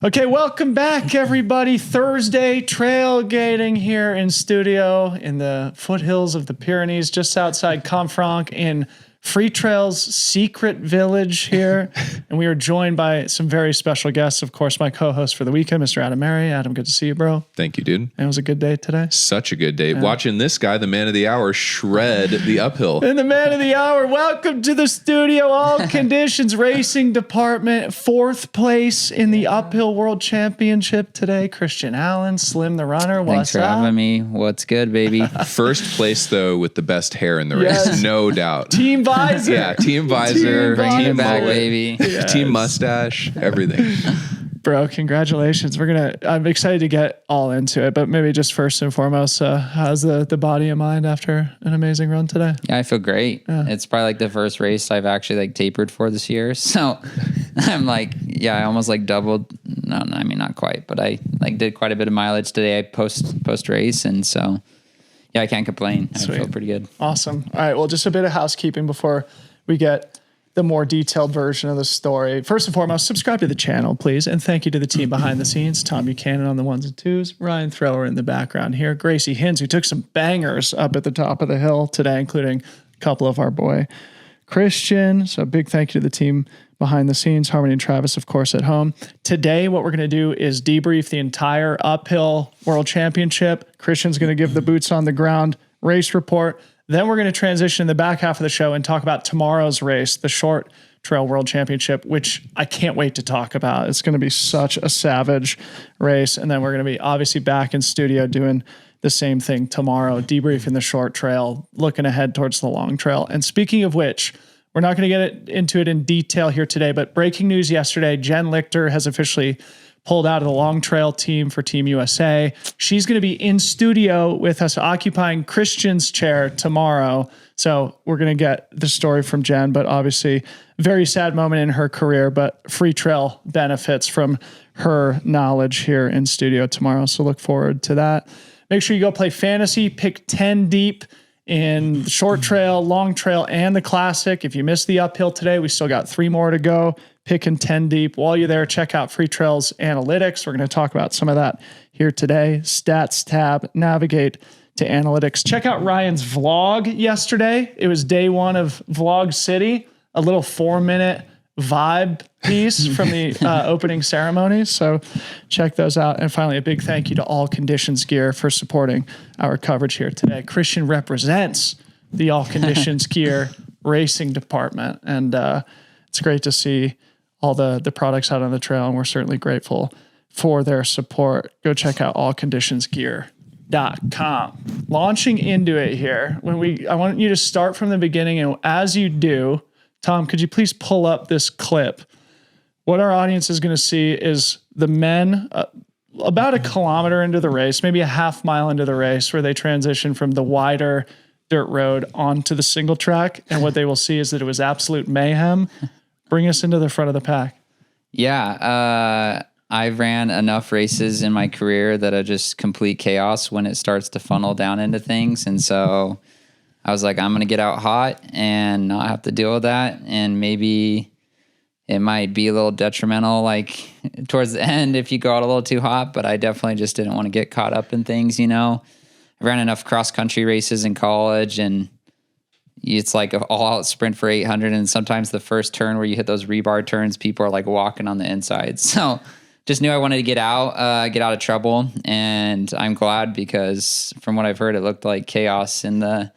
Okay, welcome back, everybody. Thursday trailgating here in studio in the foothills of the Pyrenees, just outside Confranc in Freetrail's secret village here. And we are joined by some very special guests. Of course, my co-host for the weekend, Mr. Adam Mary. Adam, good to see you, bro. Thank you, dude. It was a good day today. Such a good day. Yeah. Watching this guy, the man of the hour, shred the uphill. And the man of the hour, welcome to the studio. All conditions racing department, 4th place in the uphill world championship today. Christian Allen, Slim the runner. Thanks for having me. What's good, baby? First place, though, with the best hair in the race, no doubt. Team visor. Yeah, team visor, team bag, baby. Yes. Team mustache, everything. Bro, congratulations. I'm excited to get all into it, but maybe just first and foremost, how's the body and mind after an amazing run today? Yeah, I feel great. Yeah. It's probably like the first race I've actually tapered for this year. So I'm I almost doubled. No, I mean, not quite, but I did quite a bit of mileage today post race. And so, yeah, I can't complain. Sweet. I feel pretty good. Awesome. All right. Well, just a bit of housekeeping before we get the more detailed version of the story. First and foremost, subscribe to the channel, please. And thank you to the team behind the scenes. Tom Buchanan on the 1s and 2s. Ryan Thrower in the background here. Gracie Hins, who took some bangers up at the top of the hill today, including a couple of our boy Christian. So a big thank you to the team behind the scenes. Harmony and Travis, of course, at home. Today, what we're going to do is debrief the entire uphill world championship. Christian's going to give the boots on the ground race report. Then we're going to transition in the back half of the show and talk about tomorrow's race, the Short Trail World Championship, which I can't wait to talk about. It's going to be such a savage race. And then we're going to be obviously back in studio doing the same thing tomorrow, debriefing the Short Trail, looking ahead towards the Long Trail. And speaking of which, we're not going to get into it in detail here today, but breaking news yesterday, Jen Lichter has officially pulled out of the Long Trail team for Team USA. She's going to be in studio with us, occupying Christian's chair tomorrow. So we're going to get the story from Jen, but obviously very sad moment in her career, but Freetrail benefits from her knowledge here in studio tomorrow. So look forward to that. Make sure you go play fantasy, pick 10 deep in the Short Trail, Long Trail, and the Classic. If you missed the uphill today, we still got 3 more to go. Picking 10 deep. While you're there, check out Freetrail's analytics. We're going to talk about some of that here today. Stats tab, navigate to analytics. Check out Ryan's vlog yesterday. It was day 1 of Vlog City, a little 4-minute vibe piece from the opening ceremony. So check those out. And finally, a big thank you to All Conditions Gear for supporting our coverage here today. Christian represents the All Conditions Gear racing department. And it's great to see all the products out on the trail, and we're certainly grateful for their support. Go check out allconditionsgear.com. Launching into it here, I want you to start from the beginning, and as you do, Tom, could you please pull up this clip? What our audience is going to see is the men about a kilometer into the race, maybe a half mile into the race, where they transition from the wider dirt road onto the single track, and what they will see is that it was absolute mayhem. Bring us into the front of the pack. Yeah, I've ran enough races in my career that are just complete chaos when it starts to funnel down into things. And so I was like, I'm going to get out hot and not have to deal with that. And maybe it might be a little detrimental, towards the end if you go out a little too hot, but I definitely just didn't want to get caught up in things, I ran enough cross-country races in college, and it's like an all-out sprint for 800, and sometimes the first turn where you hit those rebar turns, people are walking on the inside. So just knew I wanted to get out of trouble, and I'm glad because from what I've heard, it looked like chaos in the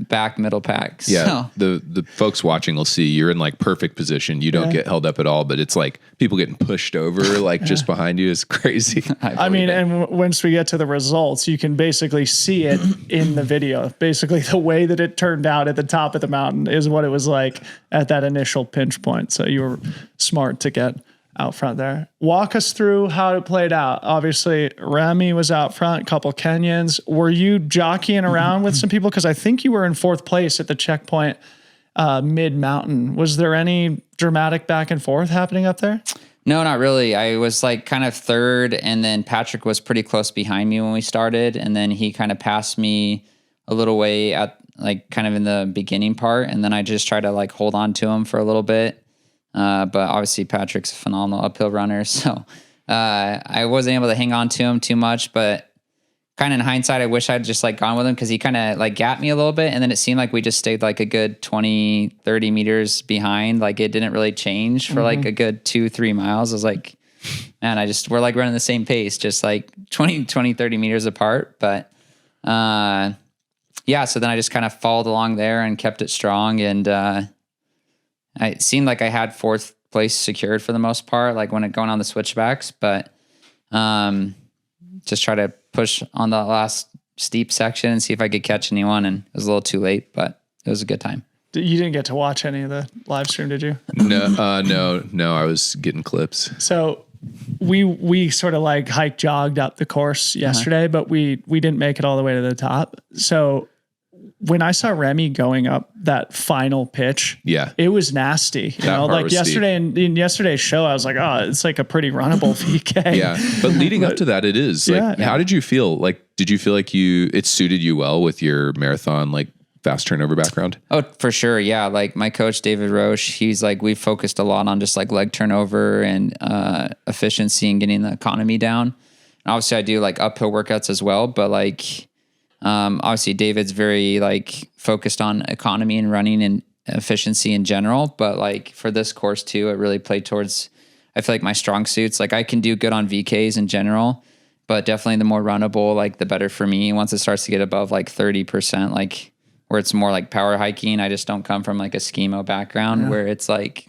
back middle pack. Yeah, so the folks watching will see you're in perfect position. You don't get held up at all, but it's people getting pushed over just behind you is crazy. I mean, and once we get to the results, you can basically see it in the video. Basically, the way that it turned out at the top of the mountain is what it was like at that initial pinch point. So you were smart to get out front there. Walk us through how it played out. Obviously, Remi was out front, a couple Kenyans. Were you jockeying around with some people? Because I think you were in 4th place at the checkpoint mid-mountain. Was there any dramatic back and forth happening up there? No, not really. I was kind of 3rd, and then Patrick was pretty close behind me when we started, and then he kind of passed me a little way at kind of in the beginning part, and then I just tried to hold on to him for a little bit. But obviously Patrick's a phenomenal uphill runner, so I wasn't able to hang on to him too much, but kind of in hindsight, I wish I'd just like gone with him because he kind of like gapped me a little bit. And then it seemed like we just stayed like a good 20, 30 meters behind. Like it didn't really change for like a good 2-3 miles. I was like, man, we're like running the same pace, just like 20, 30 meters apart. But yeah, so then I just kind of followed along there and kept it strong. And it seemed like I had fourth place secured for the most part, like when going on the switchbacks, but just try to push on the last steep section and see if I could catch anyone. And it was a little too late, but it was a good time. You didn't get to watch any of the live stream, did you? No. I was getting clips. So we sort of like jogged up the course yesterday, but we didn't make it all the way to the top. So when I saw Remi going up that final pitch, it was nasty. You know, like yesterday in yesterday's show, I was like, oh, it's like a pretty runnable VK. Yeah. But leading up to that, it is like, how did you feel? Like, did you feel like it suited you well with your marathon, like fast turnover background? Oh, for sure. Yeah. Like my coach, David Roche, he's like, we focused a lot on just like leg turnover and efficiency and getting the economy down. And obviously I do like uphill workouts as well, but like, obviously David's very like focused on economy and running and efficiency in general, but like for this course too, it really played towards, I feel like my strong suits. Like I can do good on VKs in general, but definitely the more runnable, like the better for me. Once it starts to get above like 30%, like where it's more like power hiking, I just don't come from like a schemo background where it's like,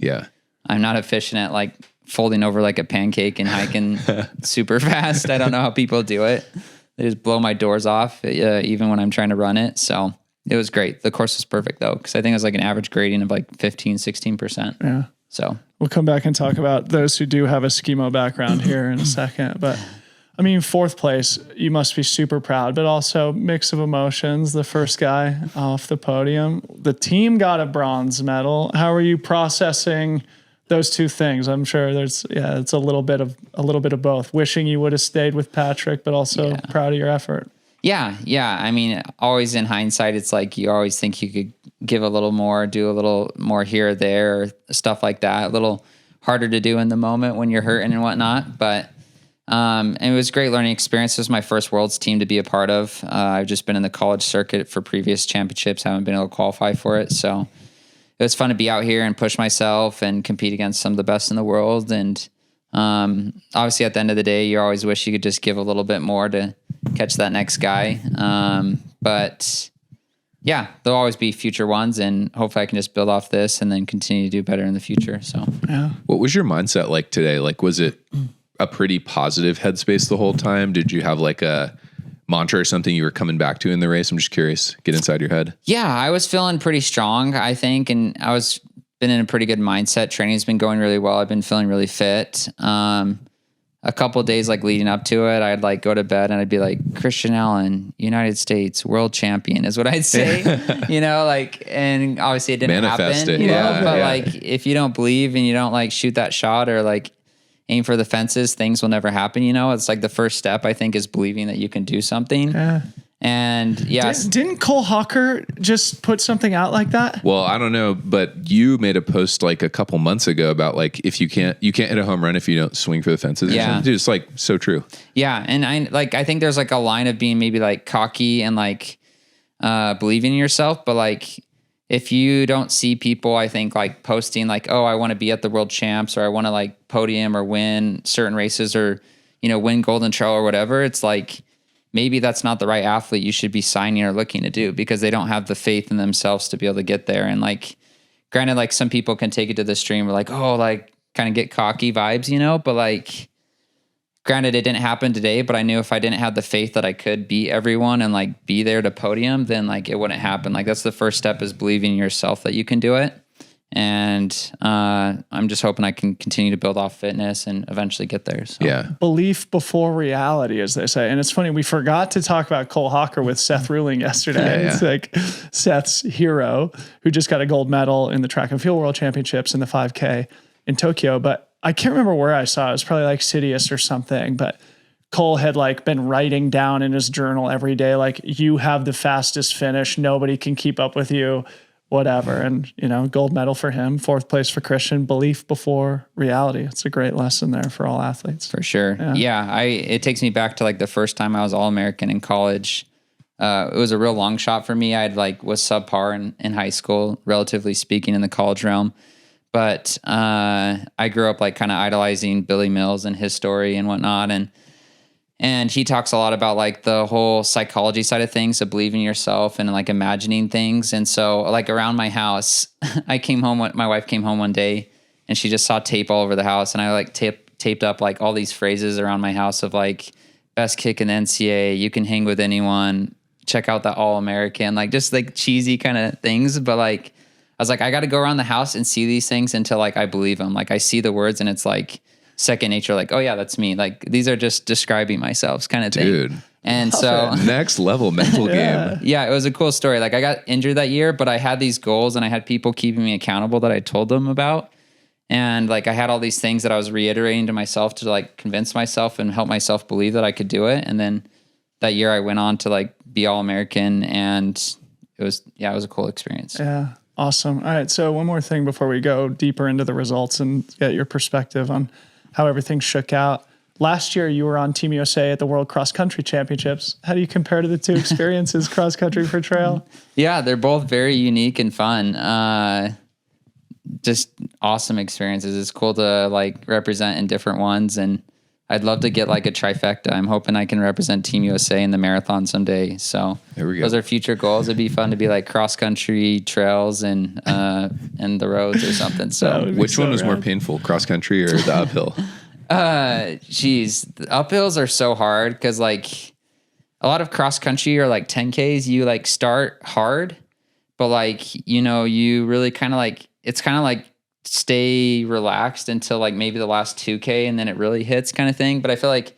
I'm not efficient at like folding over like a pancake and hiking super fast. I don't know how people do it. They just blow my doors off even when I'm trying to run it. So it was great. The course was perfect though, because I think it was like an average grading of like 15-16%. Yeah. So we'll come back and talk about those who do have a schemo background here in a second. But I mean, fourth place, you must be super proud, but also mix of emotions. The first guy off the podium. The team got a bronze medal. How are you processing those two things? I'm sure it's a little bit of both. Wishing you would have stayed with Patrick, but also proud of your effort. Yeah. I mean, always in hindsight, it's like you always think you could give a little more, do a little more here or there, or stuff like that. A little harder to do in the moment when you're hurting and whatnot. But and it was a great learning experience. It was my first Worlds team to be a part of. I've just been in the college circuit for previous championships, haven't been able to qualify for it. So it was fun to be out here and push myself and compete against some of the best in the world. And obviously at the end of the day, you always wish you could just give a little bit more to catch that next guy. But yeah, there'll always be future ones, and hopefully I can just build off this and then continue to do better in the future. So what was your mindset like today? Like, was it a pretty positive headspace the whole time? Did you have like a mantra or something you were coming back to in the race? I'm just curious. Get inside your head. Yeah, I was feeling pretty strong, I think, and been in a pretty good mindset. Training's been going really well. I've been feeling really fit. A couple of days like leading up to it, I'd like go to bed and I'd be like, Christian Allen, United States world champion is what I'd say, you know, like, and obviously it didn't manifest happen, it. But like, if you don't believe and you don't like shoot that shot or like aim for the fences, things will never happen. You know, it's like the first step, I think, is believing that you can do something. And didn't Cole Hawker just put something out like that? Well, I don't know, but you made a post like a couple months ago about like, if you can't hit a home run if you don't swing for the fences. Yeah. Dude, it's like so true. Yeah. And I think there's like a line of being maybe like cocky and like, believing in yourself, but like, if you don't see people, I think like posting like, oh, I want to be at the world champs, or I want to like podium or win certain races, or, you know, win Golden Trail or whatever. It's like, maybe that's not the right athlete you should be signing or looking to do, because they don't have the faith in themselves to be able to get there. And like, granted, like some people can take it to the stream or like, oh, like kind of get cocky vibes, you know, but like, granted, it didn't happen today, but I knew if I didn't have the faith that I could beat everyone and like be there to podium, then like it wouldn't happen. Like that's the first step, is believing in yourself that you can do it. And I'm just hoping I can continue to build off fitness and eventually get there. So. Yeah. Belief before reality, as they say. And it's funny, we forgot to talk about Cole Hawker with Seth Ruling yesterday. It's like Seth's hero, who just got a gold medal in the track and field world championships in the 5K in Tokyo. But I can't remember where I saw it. It was probably like Sidious or something. But Cole had like been writing down in his journal every day, like, you have the fastest finish. Nobody can keep up with you. whatever. And, gold medal for him, 4th place for Christian, belief before reality. It's a great lesson there for all athletes. For sure. Yeah. It takes me back to like the first time I was All-American in college. It was a real long shot for me. Was subpar in high school, relatively speaking, in the college realm. But I grew up like kind of idolizing Billy Mills and his story and whatnot. And he talks a lot about like the whole psychology side of things, of believing in yourself and like imagining things. And so like around my house, my wife came home one day and she just saw tape all over the house. And I like taped up like all these phrases around my house of like best kick in the NCAA, you can hang with anyone, check out the All-American, like just like cheesy kind of things. But like, I was like, I got to go around the house and see these things until like I believe them. Like I see the words and it's like second nature, like, oh yeah, that's me. Like these are just describing myself kind of thing. Dude. And so next level mental game. Yeah, it was a cool story. Like I got injured that year, but I had these goals and I had people keeping me accountable that I told them about. And like I had all these things that I was reiterating to myself to like convince myself and help myself believe that I could do it. And then that year I went on to like be All-American, and it was a cool experience. Yeah. Awesome. All right. So one more thing before we go deeper into the results and get your perspective on how everything shook out. Last year, you were on Team USA at the World Cross Country Championships. How do you compare to the two experiences, cross country for trail? Yeah, they're both very unique and fun. Just awesome experiences. It's cool to like represent in different ones, and I'd love to get like a trifecta. I'm hoping I can represent Team USA in the marathon someday. So there we go. Those are future goals. It'd be fun to be like cross country trails and the roads or something. So which one was more painful, cross country or the uphill? The uphills are so hard because like a lot of cross country or like 10Ks, you like start hard, but like, you really kind of like, it's kind of like stay relaxed until like maybe the last 2K and then it really hits kind of thing. But I feel like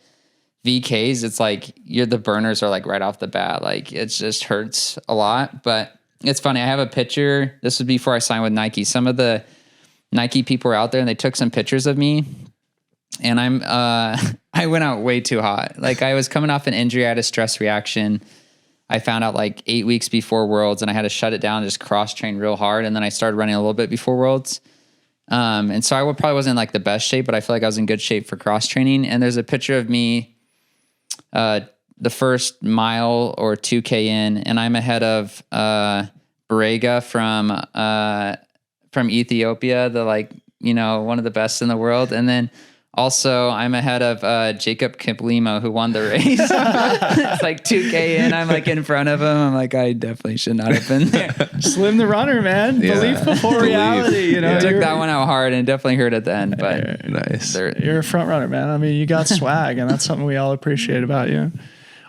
VKs, it's like the burners are like right off the bat. Like it just hurts a lot, but it's funny. I have a picture. This was before I signed with Nike. Some of the Nike people were out there and they took some pictures of me, and I went out way too hot. Like I was coming off an injury. I had a stress reaction. I found out like 8 weeks before Worlds, and I had to shut it down, just cross train real hard. And then I started running a little bit before Worlds. And so I probably wasn't like the best shape, but I feel like I was in good shape for cross training. And there's a picture of me, the first mile or 2K in, and I'm ahead of, Barega from Ethiopia, one of the best in the world. And then also I'm ahead of, Jacob Kiplimo, who won the race. It's like 2K in, I'm like in front of him. I'm like, I definitely should not have been there. Slim the runner, man. Yeah. Belief before reality. I took that one out hard and definitely hurt at the end, but nice. You're a front runner, man. I mean, you got swag, and that's something we all appreciate about you.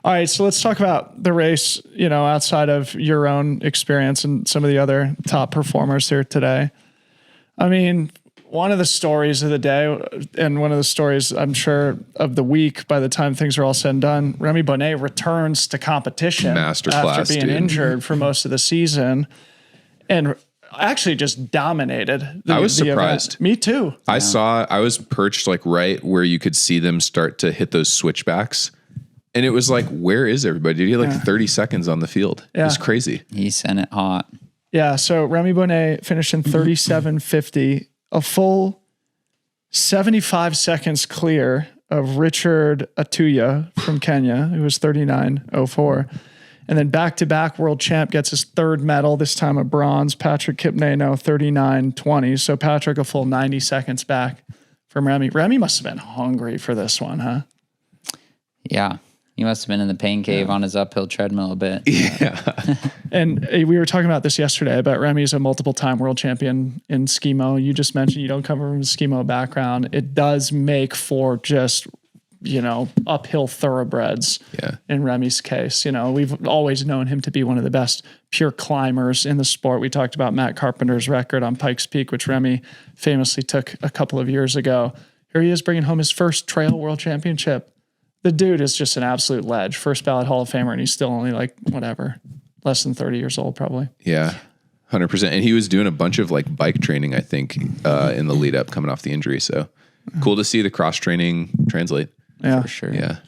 All right, so let's talk about the race, outside of your own experience and some of the other top performers here today. I mean, one of the stories of the day, and one of the stories, I'm sure, of the week by the time things are all said and done, Remi Bonnet returns to competition Masterclass, after being injured for most of the season, and actually just dominated I was surprised. Event. Me too. I was perched like right where you could see them start to hit those switchbacks. And it was like, where is everybody? Dude, he had like 30 seconds on the field. Yeah. It was crazy. He sent it hot. Yeah, so Remi Bonnet finished in 37:50, a full 75 seconds clear of Richard Atuya from Kenya, who was 39:04. And then back-to-back world champ gets his third medal, this time a bronze, Patrick Kipneno, 39:20. So Patrick a full 90 seconds back from Remi. Remi must have been hungry for this one, huh? Yeah. He must have been in the pain cave on his uphill treadmill a bit. Yeah. And we were talking about this yesterday, but Remi's a multiple-time world champion in skimo. You just mentioned you don't come from a skimo background. It does make for just, uphill thoroughbreds in Remi's case. We've always known him to be one of the best pure climbers in the sport. We talked about Matt Carpenter's record on Pikes Peak, which Remi famously took a couple of years ago. Here he is bringing home his first trail world championship. The dude is just an absolute ledge, first ballot Hall of Famer, and he's still only less than 30 years old, probably. Yeah, 100%. And he was doing a bunch of like bike training, I think, in the lead up coming off the injury. So cool to see the cross training translate. Yeah, for sure. Yeah.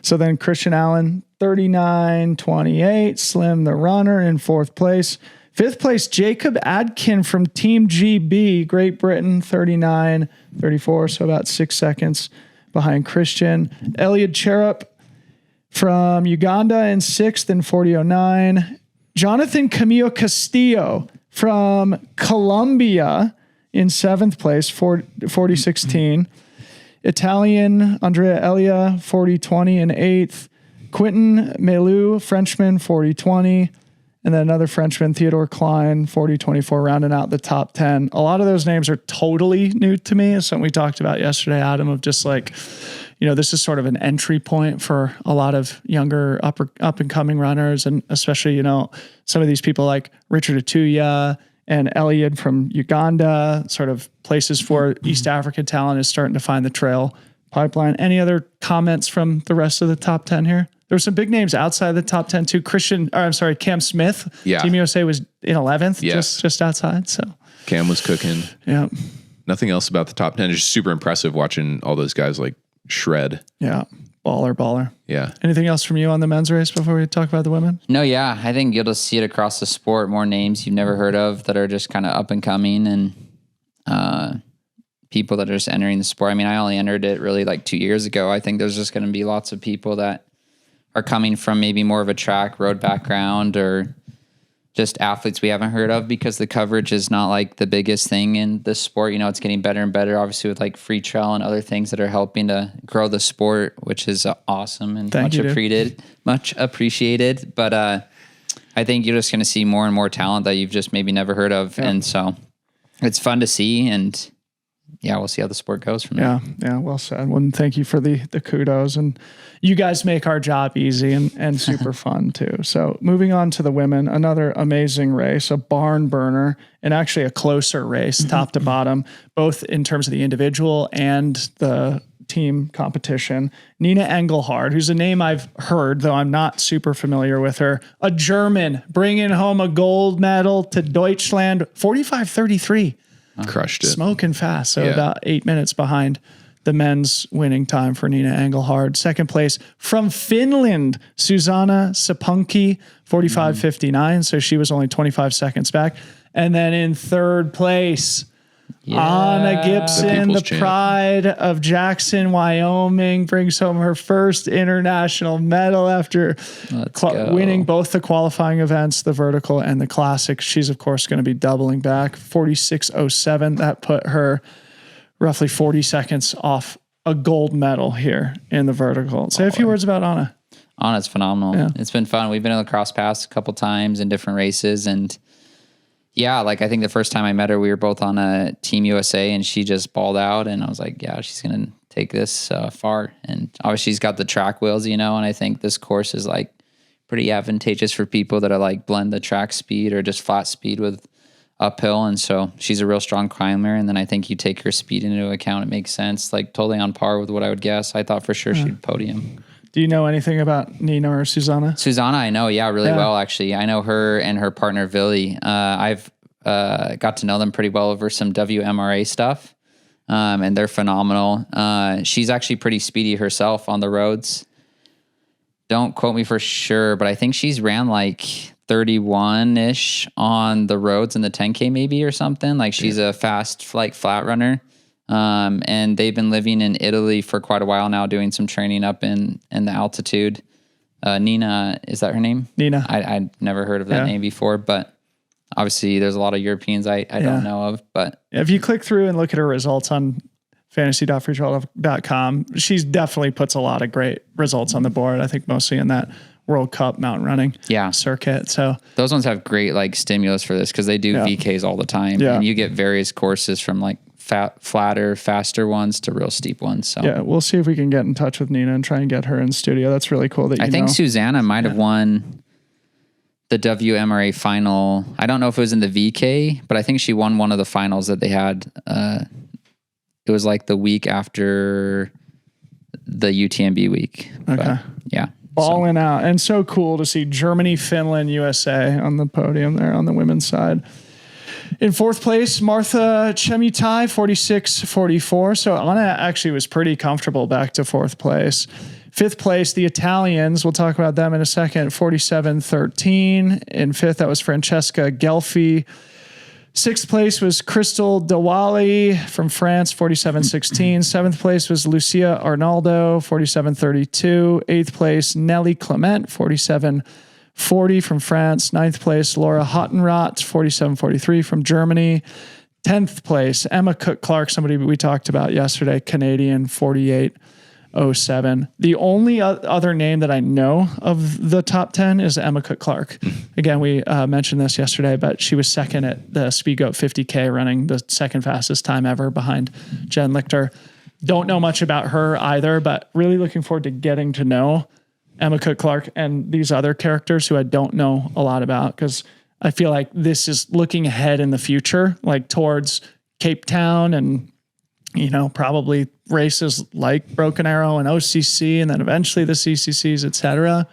So then Christian Allen, 39:28, Slim the runner in fourth place, 5th place, Jacob Adkin from Team GB, Great Britain, 39.34, so about 6 seconds behind Christian. Eliud Cherup from Uganda in 6th in 40.09. Jonathan Camilo Castillo from Colombia in 7th place, 40.16. Italian Andrea Elia, 40.20 in 8th. Quentin Melou, Frenchman, 40.20. And then another Frenchman, Theodore Klein, 40.24, rounding out the top 10. A lot of those names are totally new to me. It's something we talked about yesterday, Adam, of just like, this is sort of an entry point for a lot of younger up and coming runners. And especially, some of these people like Richard Atuya and Eliud from Uganda, sort of places for East African talent is starting to find the trail pipeline. Any other comments from the rest of the top 10 here? There were some big names outside the top 10 too. Cam Smith. Yeah. Team USA was in 11th, Yes. just outside. So Cam was cooking. yeah. Nothing else about the top 10. It's just super impressive watching all those guys like shred. Yeah. Baller. Yeah. Anything else from you on the men's race before we talk about the women? No, yeah. I think you'll just see it across the sport. More names you've never heard of that are just kind of up and coming, and people that are just entering the sport. I mean, I only entered it really like 2 years ago. I think there's just going to be lots of people that are coming from maybe more of a track road background, or just athletes we haven't heard of, because the coverage is not like the biggest thing in the sport. It's getting better and better, obviously, with like Freetrail and other things that are helping to grow the sport, which is awesome and much appreciated. But I think you're just going to see more and more talent that you've just maybe never heard of. Yeah. And so it's fun to see, and we'll see how the sport goes from there. Yeah, well said. Well, thank you for the kudos, and you guys make our job easy and super fun too. So moving on to the women, another amazing race, a barn burner, and actually a closer race, top to bottom, both in terms of the individual and the team competition. Nina Engelhard, who's a name I've heard, though I'm not super familiar with her, a German bringing home a gold medal to Deutschland, 45.33. Crushed it. Smoking fast. So about 8 minutes behind the men's winning time for Nina Engelhard. Second place from Finland, Susanna Sapunki, 45.59. So she was only 25 seconds back. And then in third place, Anna Gibson, the pride of Jackson, Wyoming, brings home her first international medal after winning both the qualifying events, the vertical and the classic. She's, of course, going to be doubling back. 46.07. That put her roughly 40 seconds off a gold medal here in the vertical. Say a few words about Anna. Anna's phenomenal. Yeah. It's been fun. We've been in the cross pass a couple times in different races, and I think the first time I met her, we were both on a Team USA, and she just balled out, and I was like, she's going to take this far. And obviously she's got the track wheels, and I think this course is like pretty advantageous for people that are like blend the track speed or just flat speed with uphill. And so she's a real strong climber. And then I think you take her speed into account. It makes sense, like totally on par with what I would guess. I thought for sure she'd podium. Do you know anything about Nina or Susanna? Susanna, I know, really well, actually. I know her and her partner, Villy. I've got to know them pretty well over some WMRA stuff, and they're phenomenal. She's actually pretty speedy herself on the roads. Don't quote me for sure, but I think she's ran like 31-ish on the roads in the 10K maybe or something. Like she's a fast, like flat runner. And they've been living in Italy for quite a while now, doing some training up in the altitude. Nina, is that her name? Nina. I'd never heard of that name before, but obviously there's a lot of Europeans I don't know of. But if you click through and look at her results on fantasy.freetrail.com, she's definitely puts a lot of great results on the board. I think mostly in that World Cup mountain running circuit. So those ones have great like stimulus for this because they do VKs all the time. And you get various courses from like flatter, faster ones to real steep ones. So we'll see if we can get in touch with Nina and try and get her in studio. That's really cool that I think Susanna might have won the WMRA final. I don't know if it was in the VK, but I think she won one of the finals that they had. It was like the week after the UTMB week. Okay. But, balling out. And so cool to see Germany, Finland, USA on the podium there on the women's side. In fourth place, Martha Chemutai, 46.44. So Anna actually was pretty comfortable back to fourth place. Fifth place, the Italians. We'll talk about them in a second. 47-13. In fifth, that was Francesca Gelfi. Sixth place was Crystal Dawali from France, 47-16. Seventh place was Lucia Arnaldo, 47-32. Eighth place, Nelly Clement, 47-40 from France. Ninth place, Laura Hottenrott, 47-43 from Germany. 10th place, Emma Cook-Clark, somebody we talked about yesterday, Canadian, 48-07. The only other name that I know of the top 10 is Emma Cook-Clark. Again, we mentioned this yesterday, but she was second at the Speedgoat 50K, running the second fastest time ever behind Jen Lichter. Don't know much about her either, but really looking forward to getting to know Emma Cook-Clark and these other characters who I don't know a lot about, because I feel like this is looking ahead in the future, like towards Cape Town and, you know, probably races like Broken Arrow and OCC, and then eventually the CCCs, et cetera.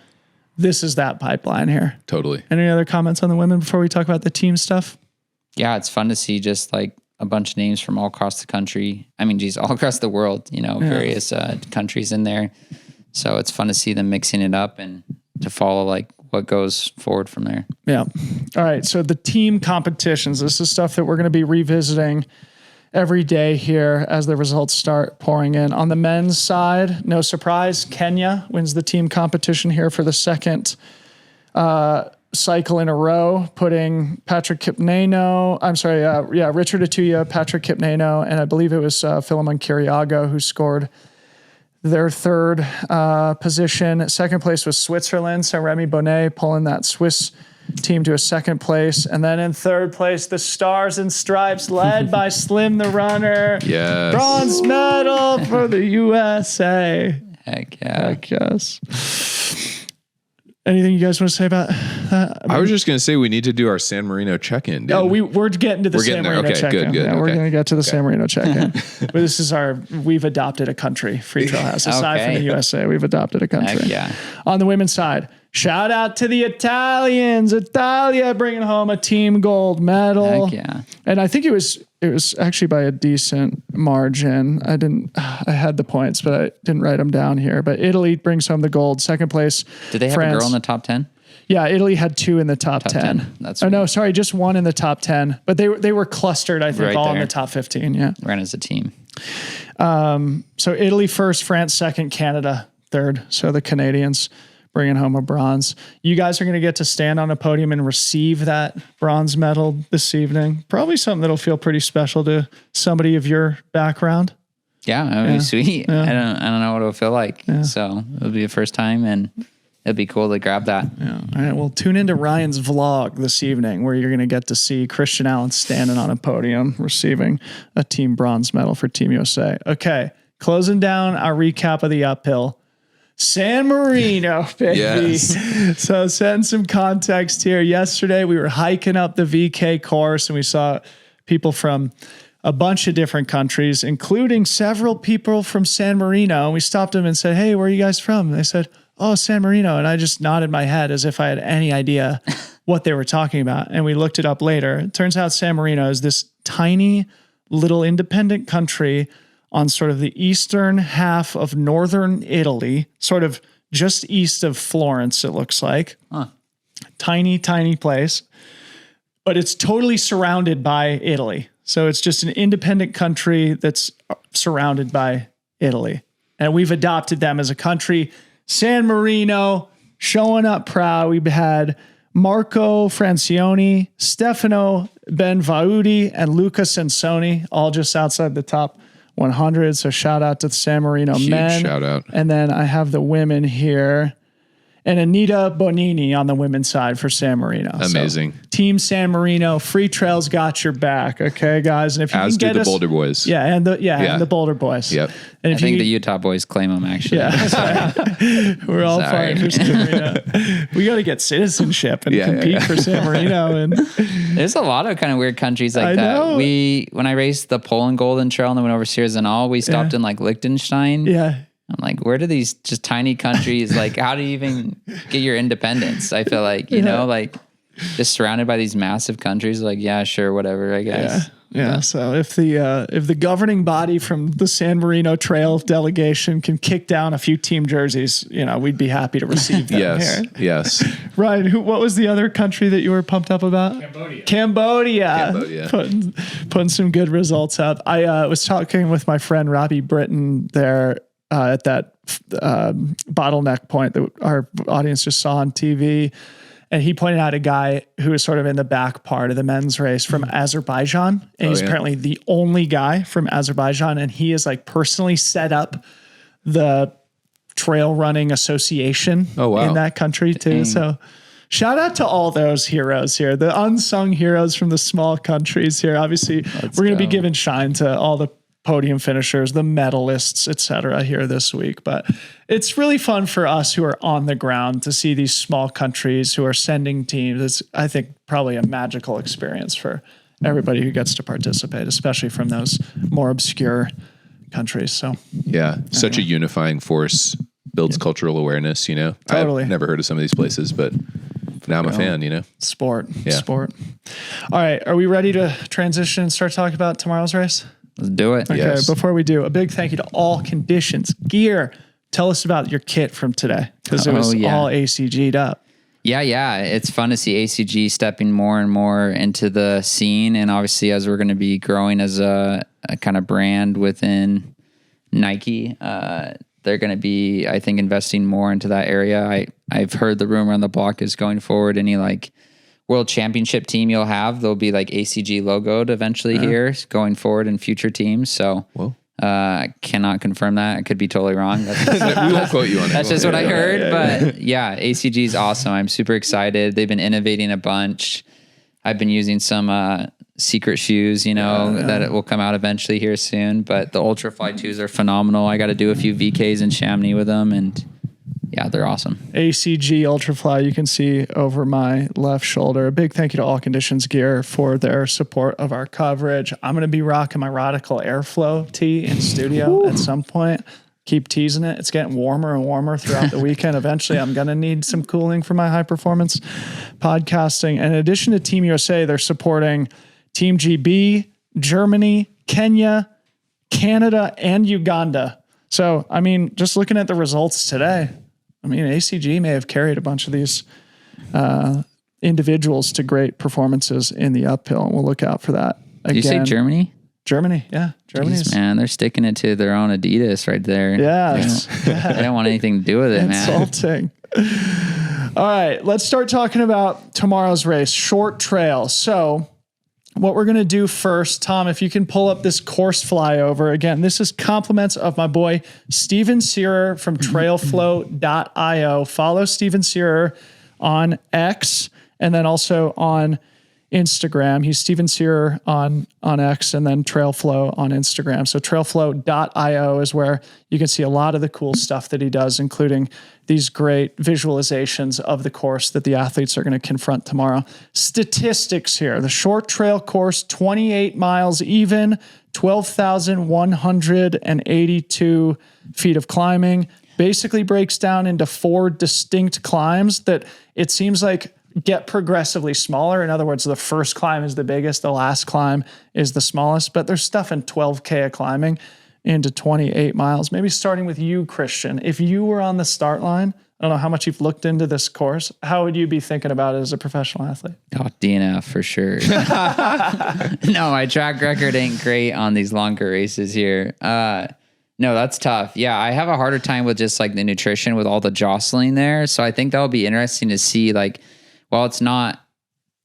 This is that pipeline here. Totally. Any other comments on the women before we talk about the team stuff? Yeah, it's fun to see just like a bunch of names from all across the country. I mean, geez, all across the world, you know, various countries in there. So it's fun to see them mixing it up and to follow like what goes forward from there. Yeah. All right. So the team competitions, this is stuff that we're going to be revisiting every day here as the results start pouring in. On the men's side, no surprise, Kenya wins the team competition here for the second cycle in a row, putting Richard Atuya, Patrick Kipneno, and I believe it was Philemon Kiriago who scored their third position. Second place was Switzerland, so Remi Bonnet pulling that Swiss team to a second place. And then in third place, the Stars and Stripes, led by Slim the Runner. Yes. Bronze medal for the USA. Heck yeah. Heck yes. Anything you guys want to say about that? I was just going to say we need to do our San Marino check-in, dude. Oh, we're getting to the San Marino Okay, check-in. good. Yeah, we're Okay. going to get to the San Marino check-in. But this is we've adopted a country. Freetrail has. Aside from the USA, we've adopted a country. Heck yeah. On the women's side, shout out to the Italians. Italia bringing home a team gold medal. Heck yeah. And I think it was actually by a decent margin. I had the points, but I didn't write them down here. But Italy brings home the gold. Second place, Did they have France. a girl in the top 10? Yeah, Italy had 2 in the top 10. That's no, sorry, just 1 in the top 10. But they were clustered, I think, Right all in there. the top 15. Yeah. Ran as a team. So Italy first, France second, Canada third. So the Canadians bringing home a bronze. You guys are going to get to stand on a podium and receive that bronze medal this evening. Probably something that'll feel pretty special to somebody of your background. Yeah, that would be sweet. Yeah. I don't know what it'll feel like. So it'll be the first time, and it'd be cool to grab that. Yeah. All right. Well, tune into Ryan's vlog this evening where you're going to get to see Christian Allen standing on a podium receiving a team bronze medal for Team USA. Okay. Closing down our recap of the uphill. San Marino, baby. Yes. So setting some context here. Yesterday we were hiking up the VK course and we saw people from a bunch of different countries, including several people from San Marino. And we stopped them and said, "Hey, where are you guys from?" And they said, "Oh, San Marino." And I just nodded my head as if I had any idea what they were talking about. And we looked it up later. It turns out San Marino is this tiny little independent country on sort of the eastern half of northern Italy, sort of just east of Florence, it looks like. Huh. Tiny, tiny place. But it's totally surrounded by Italy. So it's just an independent country that's surrounded by Italy. And we've adopted them as a country. San Marino, showing up proud. We had Marco Francione, Stefano Benvaudi, and Luca Sansoni, all just outside the top 100. So shout out to the San Marino Huge men. shout out. And then I have the women here. And Anita Bonini on the women's side for San Marino. Amazing. So, Team San Marino, Freetrail's got your back, okay, guys? And if you As can do get the us, Boulder Boys. yeah, and the Boulder Boys. Yep. And I if think you, the Utah boys claim them, actually. yeah, that's right. We're all Sorry. fighting for San Marino. We got to get citizenship and compete for San Marino. And There's a lot of kind of weird countries like I that. know. When I raced the Poland Golden Trail and then went over Sears and all, we stopped in like Liechtenstein. yeah, I'm like, where do these just tiny countries, like, how do you even get your independence? I feel like, you know, like just surrounded by these massive countries, like, yeah, sure, whatever, I guess. Yeah. So if the governing body from the San Marino Trail delegation can kick down a few team jerseys, we'd be happy to receive them Yes. here. Yes. Ryan, what was the other country that you were pumped up about? Cambodia. Putting some good results up. I was talking with my friend Robbie Britton there at that bottleneck point that our audience just saw on TV. And he pointed out a guy who was sort of in the back part of the men's race from Azerbaijan. And he's apparently the only guy from Azerbaijan. And he is like personally set up the trail running association in that country too. Dang. So shout out to all those heroes here, the unsung heroes from the small countries here. Obviously, we're going to be giving shine to all the podium finishers, the medalists, etc. here this week. But it's really fun for us who are on the ground to see these small countries who are sending teams. It's, I think, probably a magical experience for everybody who gets to participate, especially from those more obscure countries. So yeah, such a unifying force, builds cultural awareness, Totally. I've never heard of some of these places, but now I'm a fan, Sport. All right. Are we ready to transition and start talking about tomorrow's race? Let's do it. Okay, Yes. Before we do, a big thank you to All Conditions Gear. Tell us about your kit from today, because it was all ACG'd up. Yeah. It's fun to see ACG stepping more and more into the scene. And obviously, as we're going to be growing as a kind of brand within Nike, they're going to be, I think, investing more into that area. I've heard the rumor on the block is going forward, any like world championship team you'll have, they'll be like ACG logoed eventually here going forward in future teams. So I cannot confirm that. I could be totally wrong. We won't quote you on it. That's just what I heard. But yeah, ACG is awesome. I'm super excited. They've been innovating a bunch. I've been using some secret shoes, that it will come out eventually here soon. But the Ultrafly 2s are phenomenal. I got to do a few VKs in Chamonix with them, and yeah, they're awesome. ACG Ultrafly, you can see over my left shoulder. A big thank you to All Conditions Gear for their support of our coverage. I'm going to be rocking my Radical Airflow tee in studio at some point. Keep teasing it. It's getting warmer and warmer throughout the weekend. Eventually, I'm going to need some cooling for my high performance podcasting. And in addition to Team USA, they're supporting Team GB, Germany, Kenya, Canada, and Uganda. So, just looking at the results today, ACG may have carried a bunch of these individuals to great performances in the uphill, and we'll look out for that. Did you say Germany? Germany, yeah. Germany's, man, they're sticking it to their own Adidas right there. Yeah. They don't want anything to do with it, man. Insulting. All right, let's start talking about tomorrow's race, short trail. So what we're going to do first, Tom, if you can pull up this course flyover. Again, this is compliments of my boy, Steven Searer from trailflow.io. Follow Steven Searer on X and then also on Instagram. He's Steven Searer on X and then Trailflow on Instagram. So trailflow.io is where you can see a lot of the cool stuff that he does, including these great visualizations of the course that the athletes are going to confront tomorrow. Statistics here. The short trail course, 28 miles even, 12,182 feet of climbing. Basically breaks down into 4 distinct climbs that it seems like get progressively smaller. In other words, the first climb is the biggest, the last climb is the smallest, but there's stuff in 12K of climbing into 28 miles. Maybe starting with you, Christian. If you were on the start line, I don't know how much you've looked into this course, how would you be thinking about it as a professional athlete? Oh, DNF for sure. No, my track record ain't great on these longer races here. No, that's tough. Yeah, I have a harder time with just like the nutrition with all the jostling there. So I think that'll be interesting to see, like, while it's not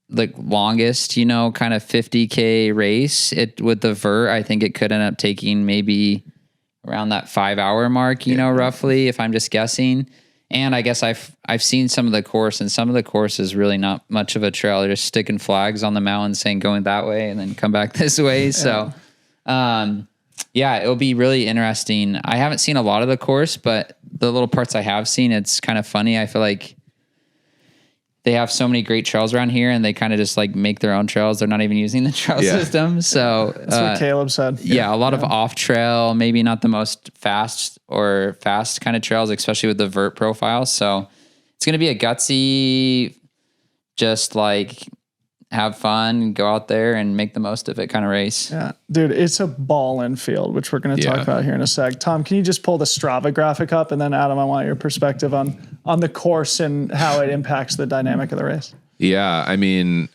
like longest, kind of 50K race, with the vert, I think it could end up taking maybe around that 5-hour mark, roughly, if I'm just guessing. And I guess I've seen some of the course, and some of the course is really not much of a trail. They're just sticking flags on the mountain saying going that way and then come back this way. So, yeah, it'll be really interesting. I haven't seen a lot of the course, but the little parts I have seen, it's kind of funny. I feel like they have so many great trails around here, and they kind of just like make their own trails. They're not even using the trail system. So that's what Caleb said. Yeah, a lot of off trail, maybe not the most fast kind of trails, especially with the vert profile. So it's going to be a gutsy, just like have fun, go out there and make the most of it kind of race. Yeah, dude, it's a ball-in field, which we're going to talk Yeah. about here in a sec. Tom, can you just pull the Strava graphic up? And then Adam, I want your perspective on the course and how it impacts the dynamic of the race. Yeah, I mean,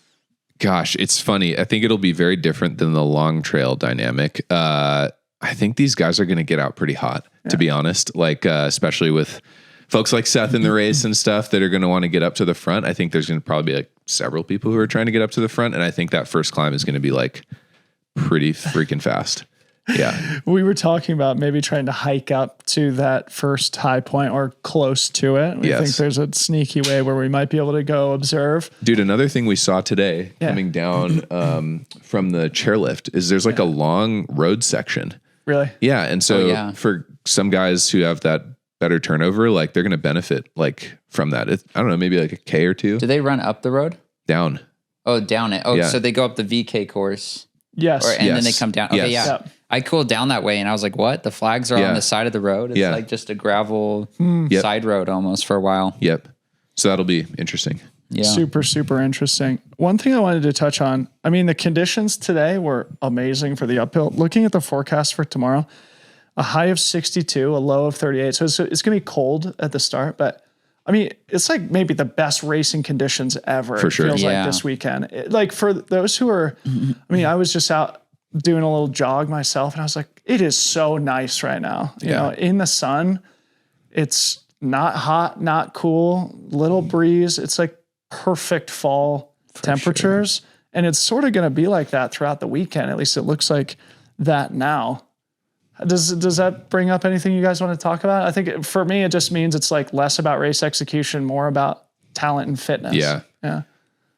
gosh, it's funny. I think it'll be very different than the long trail dynamic. I think these guys are going to get out pretty hot, to be honest, like especially with folks like Seth in the race and stuff that are going to want to get up to the front. I think there's going to probably be like several people who are trying to get up to the front. And I think that first climb is going to be like pretty freaking fast. Yeah. We were talking about maybe trying to hike up to that first high point or close to it. We think there's a sneaky way where we might be able to go observe. Dude, another thing we saw today coming down from the chairlift is there's like a long road section. Really? Yeah. And so for some guys who have that better turnover, like they're going to benefit like from that. I don't know, maybe like a K or two. Do they run up the road? Down. Oh, down it. Oh, so they go up the VK course. Yes. And then they come down. Okay, Yes. yeah. I cooled down that way and I was like, what? The flags are on the side of the road? It's like just a gravel side road almost for a while. Yep. So that'll be interesting. Yeah. Super, super interesting. One thing I wanted to touch on, I mean, the conditions today were amazing for the uphill. Looking at the forecast for tomorrow, a high of 62, a low of 38. So it's going to be cold at the start, but I mean, it's like maybe the best racing conditions ever. For sure. It feels like this weekend. Like for those who are, I mean, I was just out doing a little jog myself and I was like, it is so nice right now. You know, in the sun, it's not hot, not cool, little breeze. It's like perfect fall temperatures. And it's sort of going to be like that throughout the weekend. At least it looks like that now. Does that bring up anything you guys want to talk about? I think for me, it just means it's like less about race execution, more about talent and fitness. Yeah. Yeah.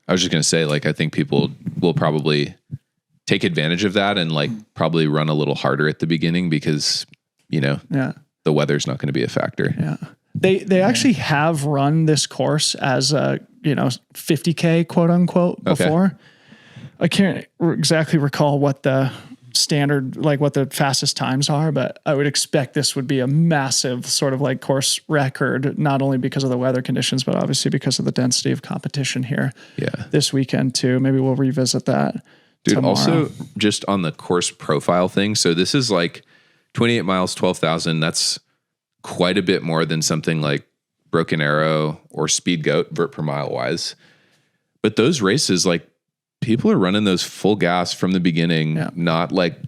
I was just going to say, like, I think people will probably take advantage of that and like probably run a little harder at the beginning because, you know, the weather's not going to be a factor. Yeah. They actually have run this course as a, 50K quote unquote before. I can't exactly recall what the standard, like what the fastest times are, but I would expect this would be a massive sort of like course record, not only because of the weather conditions, but obviously because of the density of competition here this weekend too. Maybe we'll revisit that. Dude, tomorrow. Also just on the course profile thing. So this is like 28 miles, 12,000. That's quite a bit more than something like Broken Arrow or Speed Goat vert per mile wise. But those races, like people are running those full gas from the beginning, not like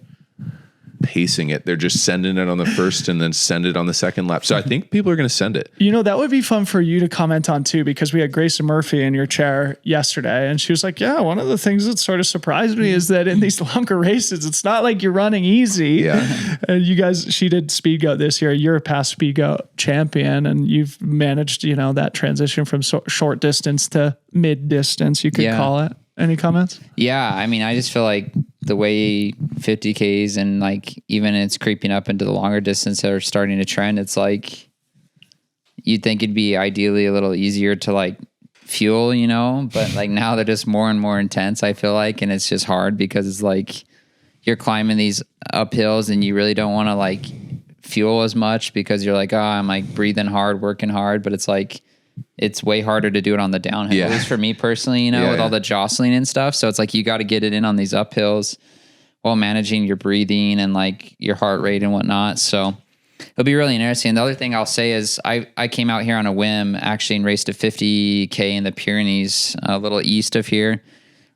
pacing it. They're just sending it on the first and then send it on the second lap. So I think people are going to send it. That would be fun for you to comment on too, because we had Grayson Murphy in your chair yesterday and she was like, yeah, one of the things that sort of surprised me is that in these longer races, it's not like you're running easy. Yeah. And you guys, she did Speed Goat this year. You're a past Speed Goat champion and you've managed, that transition from short distance to mid distance, you could call it. Any comments? Yeah. I mean, I just feel like the way 50Ks and like even it's creeping up into the longer distance that are starting to trend, it's like you'd think it'd be ideally a little easier to like fuel, but like now they're just more and more intense, I feel like. And it's just hard because it's like you're climbing these uphills and you really don't want to like fuel as much because you're like, I'm like breathing hard, working hard, but it's like, it's way harder to do it on the downhill, at least for me personally, with all the jostling and stuff. So it's like, you got to get it in on these uphills while managing your breathing and like your heart rate and whatnot. So it'll be really interesting. The other thing I'll say is I came out here on a whim actually and raced a 50K in the Pyrenees, a little east of here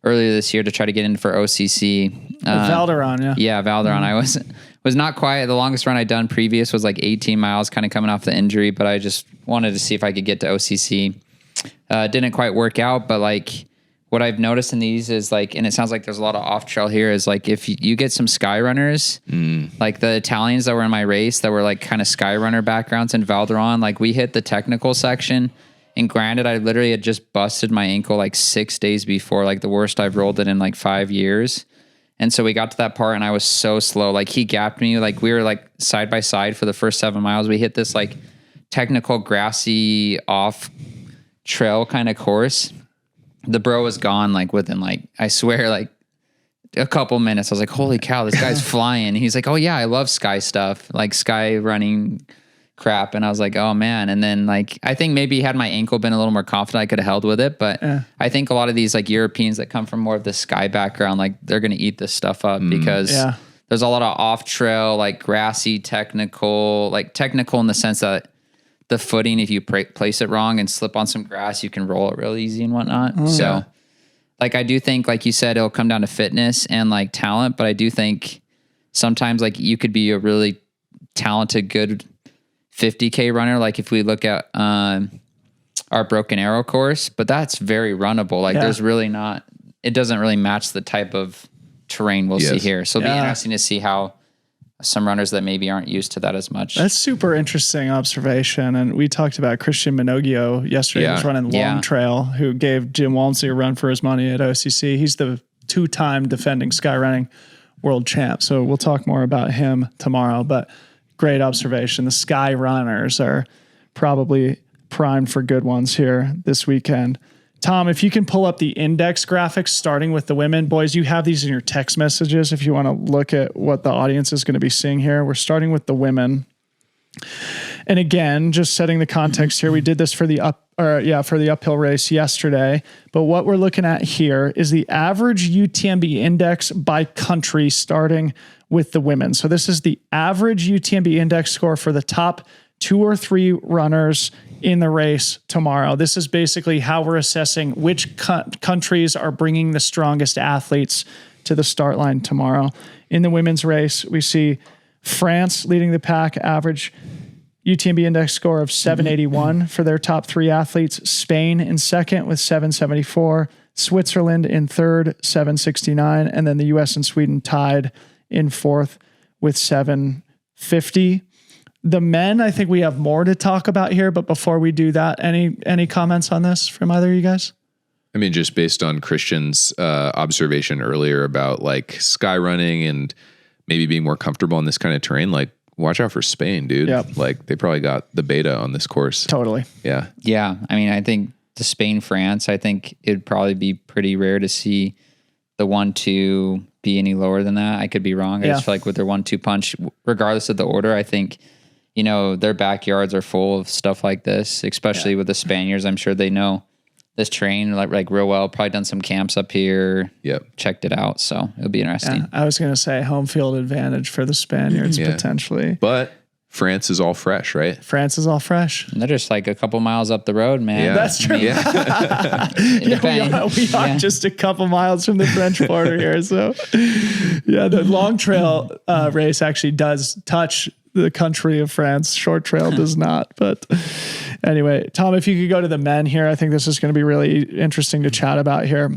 earlier this year to try to get in for OCC. Valderon. Yeah. Valderon. I was not quiet. The longest run I'd done previous was like 18 miles, kind of coming off the injury, but I just wanted to see if I could get to OCC. Didn't quite work out, but like what I've noticed in these is like, and it sounds like there's a lot of off trail here, is like if you get some sky runners, like the Italians that were in my race that were like kind of sky runner backgrounds in Valderon, like we hit the technical section. And granted, I literally had just busted my ankle like 6 days before, like the worst I've rolled it in like 5 years. And so we got to that part and I was so slow. Like he gapped me, like we were like side by side for the first 7 miles. We hit this like technical grassy off trail kind of course. The bro was gone like within like, I swear, like a couple minutes. I was like, holy cow, this guy's flying. He's like, oh yeah, I love sky stuff, like sky running, crap. And I was like, oh man. And then like, I think maybe had my ankle been a little more confident, I could have held with it. But I think a lot of these like Europeans that come from more of the sky background, like they're going to eat this stuff up because there's a lot of off trail, like grassy, technical in the sense that the footing, if you place it wrong and slip on some grass, you can roll it real easy and whatnot. So like, I do think, like you said, it'll come down to fitness and like talent, but I do think sometimes like you could be a really talented, good 50K runner. Like if we look at our Broken Arrow course, but that's very runnable. Like there's really not, it doesn't really match the type of terrain we'll see here. So it'll be interesting to see how some runners that maybe aren't used to that as much. That's super interesting observation. And we talked about Christian Minoguio yesterday. He was running Long Trail, who gave Jim Walmsley a run for his money at OCC. He's the 2-time defending skyrunning world champ. So we'll talk more about him tomorrow, but great observation. The sky runners are probably primed for good ones here this weekend. Tom, if you can pull up the index graphics, starting with the women. Boys, you have these in your text messages if you want to look at what the audience is going to be seeing here. We're starting with the women. And again, just setting the context here, we did this for the uphill race yesterday. But what we're looking at here is the average UTMB index by country, starting with the women. So this is the average UTMB index score for the top 2 or 3 runners in the race tomorrow. This is basically how we're assessing which countries are bringing the strongest athletes to the start line tomorrow. In the women's race, we see France leading the pack, average UTMB index score of 781 for their top 3 athletes. Spain in second with 774. Switzerland in third, 769. And then the US and Sweden tied in fourth with 750. The men, I think we have more to talk about here, but before we do that, any comments on this from either of you guys? I mean, just based on Christian's observation earlier about like sky running and maybe being more comfortable in this kind of terrain, like watch out for Spain, dude. Yep. Like they probably got the beta on this course. Totally. Yeah. Yeah. I mean, I think the Spain, France, I think it'd probably be pretty rare to see the 1-2 be any lower than that. I could be wrong. I just feel like with their 1-2 punch, regardless of the order, I think, you know, their backyards are full of stuff like this, especially with the Spaniards. I'm sure they know this terrain like real well, probably done some camps up here. Yep. Checked it out. So it'll be interesting. Yeah, I was going to say home field advantage for the Spaniards potentially. But France is all fresh, right? France is all fresh. And they're just like a couple miles up the road, man. Yeah. That's true. We are just a couple miles from the French border here. So the Long Trail race actually does touch the country of France. Short Trail does not. But anyway, Tom, if you could go to the men here, I think this is going to be really interesting to chat about here.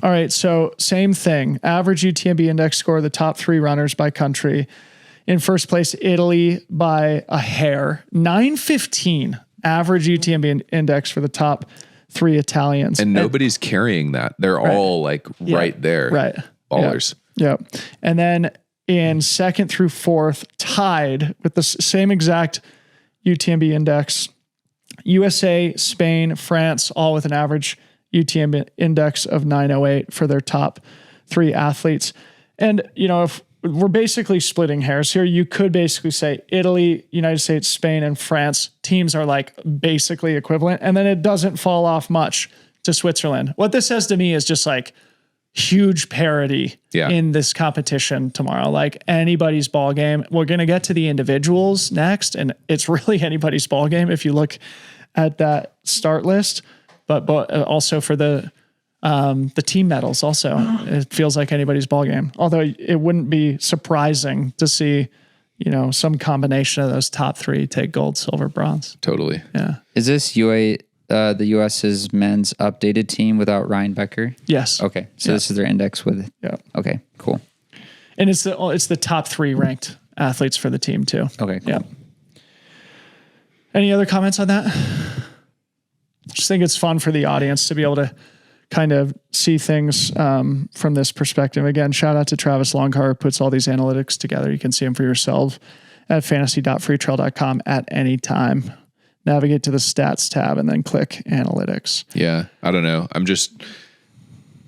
All right, so same thing. Average UTMB index score, the top 3 runners by country. In first place, Italy by a hair. 915 average UTMB index for the top 3 Italians. And nobody's carrying that. They're all like right there. Right. Ballers. Yeah. And then in second through fourth, tied with the same exact UTMB index, USA, Spain, France, all with an average UTMB index of 908 for their top 3 athletes. And, you know, if we're basically splitting hairs here, you could basically say Italy, United States, Spain, and France teams are like basically equivalent. And then it doesn't fall off much to Switzerland. What this says to me is just like huge parity in this competition tomorrow. Like anybody's ball game. We're going to get to the individuals next, and it's really anybody's ball game if you look at that start list. But also for the team medals also, it feels like anybody's ball game. Although it wouldn't be surprising to see, you know, some combination of those top 3 take gold, silver, bronze. Totally. Yeah. Is this the US's men's updated team without Ryan Becker? Yes. Okay. So this is their index with. Yeah. Okay. Cool. And it's the top 3 ranked athletes for the team too. Okay. Cool. Yeah. Any other comments on that? Just think it's fun for the audience to be able to kind of see things from this perspective. Again, shout out to Travis Longcar, who puts all these analytics together. You can see them for yourself at fantasy.freetrail.com at any time. Navigate to the stats tab and then click analytics. Yeah. I don't know.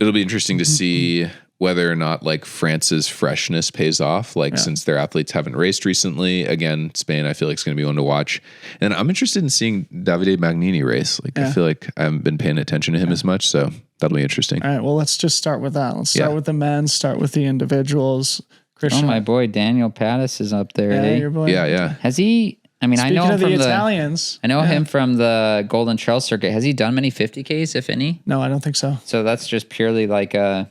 It'll be interesting to see whether or not like France's freshness pays off, like since their athletes haven't raced recently. Again, Spain, I feel like is going to be one to watch. And I'm interested in seeing Davide Magnini race. Like I feel like I haven't been paying attention to him as much. So that'll be interesting. All right. Well, let's just start with that. Let's start with the men, start with the individuals. Christian. Oh, my boy, Daniel Pattis is up there. Yeah, your boy. Yeah. Has he, I mean, Speaking I know him of from the Italians. I know him from the Golden Trail circuit. Has he done many 50Ks, if any? No, I don't think so. So that's just purely like a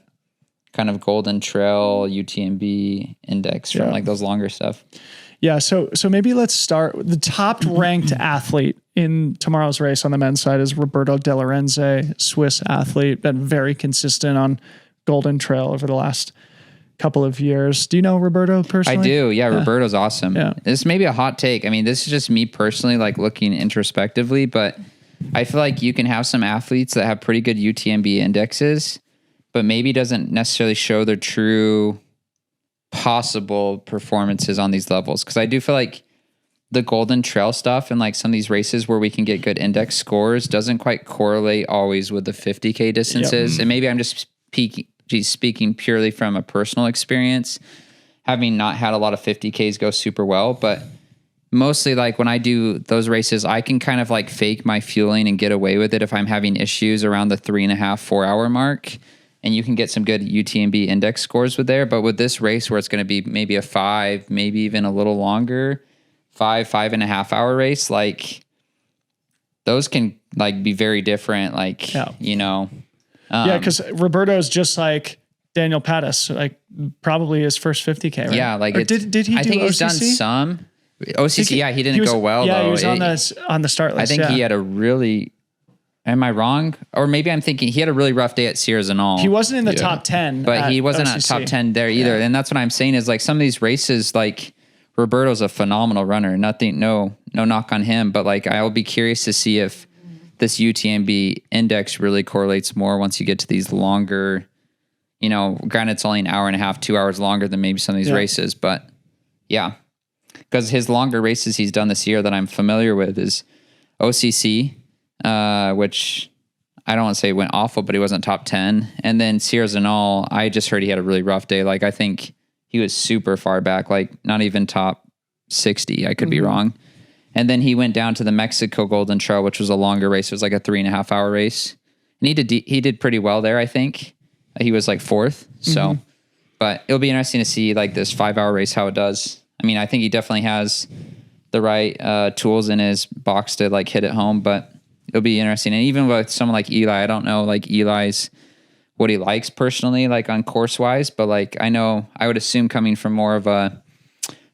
kind of Golden Trail UTMB index from like those longer stuff. Yeah. So maybe let's start with the top ranked athlete in tomorrow's race on the men's side is Roberto De Lorenzo, Swiss athlete, been very consistent on Golden Trail over the last couple of years. Do you know Roberto personally? I do. Yeah. Roberto's awesome. Yeah. This may be a hot take. I mean, this is just me personally, like looking introspectively, but I feel like you can have some athletes that have pretty good UTMB indexes, but maybe doesn't necessarily show their true possible performances on these levels. Cause I do feel like the Golden Trail stuff and like some of these races where we can get good index scores doesn't quite correlate always with the 50K distances. And maybe I'm just speaking purely from a personal experience, having not had a lot of 50Ks go super well, but mostly like when I do those races, I can kind of like fake my fueling and get away with it if I'm having issues around the 3.5, 4 hour mark. And you can get some good UTMB index scores with there. But with this race where it's going to be maybe a 5, maybe even a little longer, 5.5 hour race, like those can like be very different. Like, you know, because Roberto is just like Daniel Pattis, like probably his first 50K, right? Yeah, like did he do I think OCC? he's done some. OCC, he didn't go well, yeah, though. he was on the start list. I think he had a really... Am I wrong? Or maybe I'm thinking he had a really rough day at Sears and all. He wasn't in the top 10. But he wasn't at top 10 there either. And that's what I'm saying is like some of these races, like Roberto's a phenomenal runner. No knock on him. But like I'll be curious to see if this UTMB index really correlates more once you get to these longer, you know, granted it's only an hour and a half, 2 hours longer than maybe some of these races. But yeah, because his longer races he's done this year that I'm familiar with is OCC, which I don't want to say went awful, but he wasn't top 10. And then Sears and all, I just heard he had a really rough day. Like I think he was super far back, like not even top 60. I could be wrong. And then he went down to the Mexico Golden Trail, which was a longer race. It was like a 3.5 hour race. And he did pretty well there, I think. He was like 4th. So, but it'll be interesting to see like this 5 hour race, how it does. I mean, I think he definitely has the right tools in his box to like hit it home, but it'll be interesting. And even with someone like Eli, I don't know like Eli's what he likes personally, like on course wise, but like I would assume coming from more of a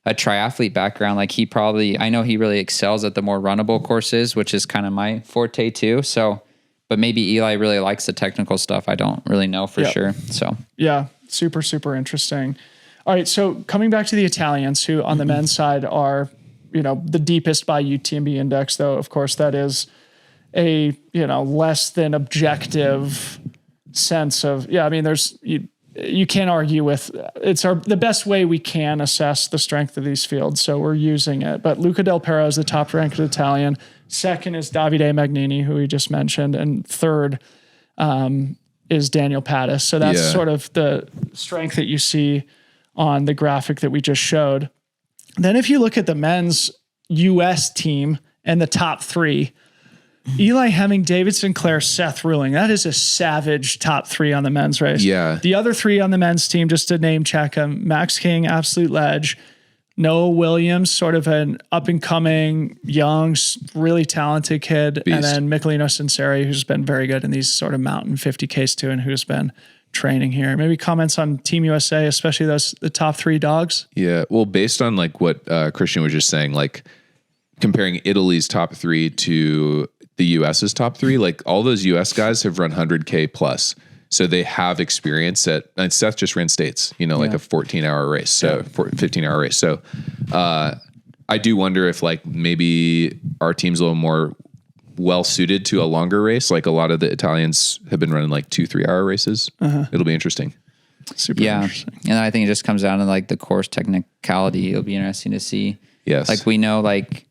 triathlete background, like I know he really excels at the more runnable courses, which is kind of my forte too. So, but maybe Eli really likes the technical stuff. I don't really know for sure. So yeah, super, super interesting. All right. So coming back to the Italians who on the men's side are, you know, the deepest by UTMB index, though, of course, that is a, you know, less than objective sense of, I mean, you can't argue with the best way we can assess the strength of these fields. So we're using it, but Luca Del Pero is the top ranked Italian. Second is Davide Magnini, who we just mentioned. And third is Daniel Pattis. So that's sort of the strength that you see on the graphic that we just showed. Then if you look at the men's US team and the top 3, Eli Hemming, David Sinclair, Seth Ruling. That is a savage top 3 on the men's race. Yeah. The other 3 on the men's team, just to name check them, Max King, absolute ledge. Noah Williams, sort of an up-and-coming, young, really talented kid. Beast. And then Michelino Sinceri, who's been very good in these sort of mountain 50Ks too, and who's been training here. Maybe comments on Team USA, especially the top 3 dogs? Yeah. Well, based on like what Christian was just saying, like comparing Italy's top 3 to the US's top 3, like all those US guys have run 100K plus. So they have experience and Seth just ran states, you know, like a 14-hour race. So 15-hour race. So I do wonder if like maybe our team's a little more well suited to a longer race. Like a lot of the Italians have been running like 2-3 hour races. It'll be interesting. Super interesting. And I think it just comes down to like the course technicality. It'll be interesting to see. Yes. Like we know like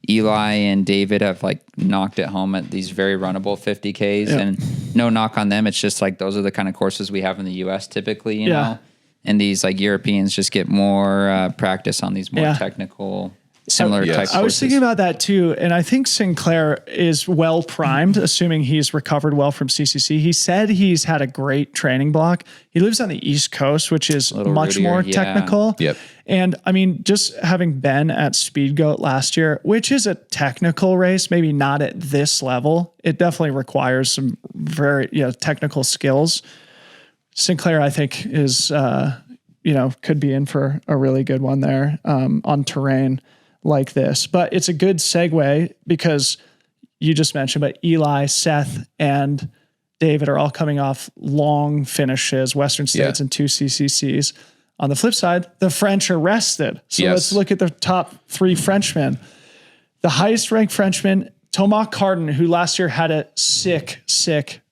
Eli and David have like knocked it home at these very runnable 50Ks, and no knock on them. It's just like those are the kind of courses we have in the US typically, you know, and these like Europeans just get more practice on these more technical, similar type courses. I was thinking about that too. And I think Sinclair is well primed, assuming he's recovered well from CCC. He said he's had a great training block. He lives on the East Coast, which is much more technical. Yep. And I mean, just having been at Speed Goat last year, which is a technical race, maybe not at this level, it definitely requires some very technical skills. Sinclair, I think, is could be in for a really good one there on terrain like this. But it's a good segue because you just mentioned, but Eli, Seth, and David are all coming off long finishes, Western States and 2 CCCs. On the flip side, the French are rested. So let's look at the top 3 Frenchmen. The highest ranked Frenchman, Thomas Carden, who last year had a sick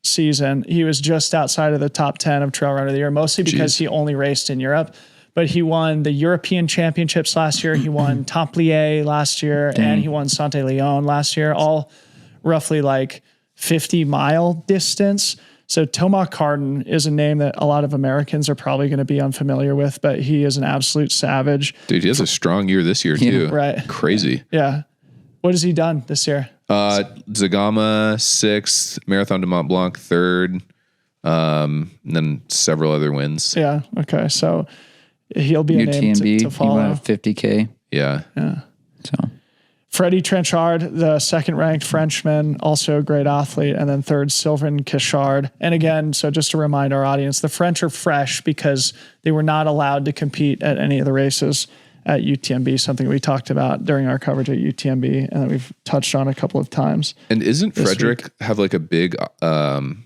season. He was just outside of the top 10 of Trail Runner of the Year, mostly because he only raced in Europe. But he won the European Championships last year. He won Templier last year, and he won Saint-Élion last year, all roughly like 50-mile distance. So Thomas Carden is a name that a lot of Americans are probably going to be unfamiliar with, but he is an absolute savage. Dude, he has a strong year this year too. Right. Crazy. Yeah. What has he done this year? Zagama 6th, Marathon de Mont Blanc 3rd, and then several other wins. Yeah. Okay. So he'll be a name to follow. He won a 50K. Yeah. So Freddie Trenchard, the second-ranked Frenchman, also a great athlete, and then third, Sylvain Kichard. And again, so just to remind our audience, the French are fresh because they were not allowed to compete at any of the races at UTMB, something we talked about during our coverage at UTMB, and that we've touched on a couple of times. And isn't Frederick have like a big orienteering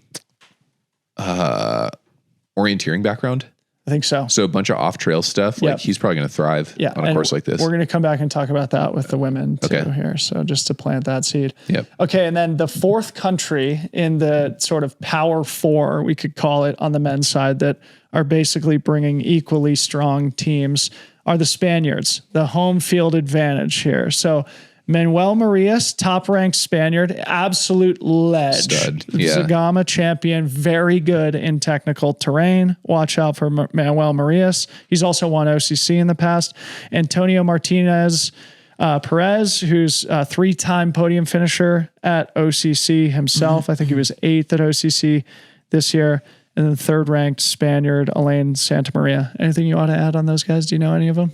background? I think so. So a bunch of off-trail stuff. Like he's probably going to thrive on a course like this. We're going to come back and talk about that with the women too here. So just to plant that seed. Yep. Okay. And then the fourth country in the sort of power 4, we could call it, on the men's side, that are basically bringing equally strong teams are the Spaniards, the home field advantage here. So Manuel Marias, top-ranked Spaniard, absolute ledge. Stud. Yeah. Zagama champion, very good in technical terrain. Watch out for Manuel Marias. He's also won OCC in the past. Antonio Martinez Perez, who's a 3-time podium finisher at OCC himself. I think he was 8th at OCC this year. And then third-ranked Spaniard, Elaine Santamaria. Anything you want to add on those guys? Do you know any of them?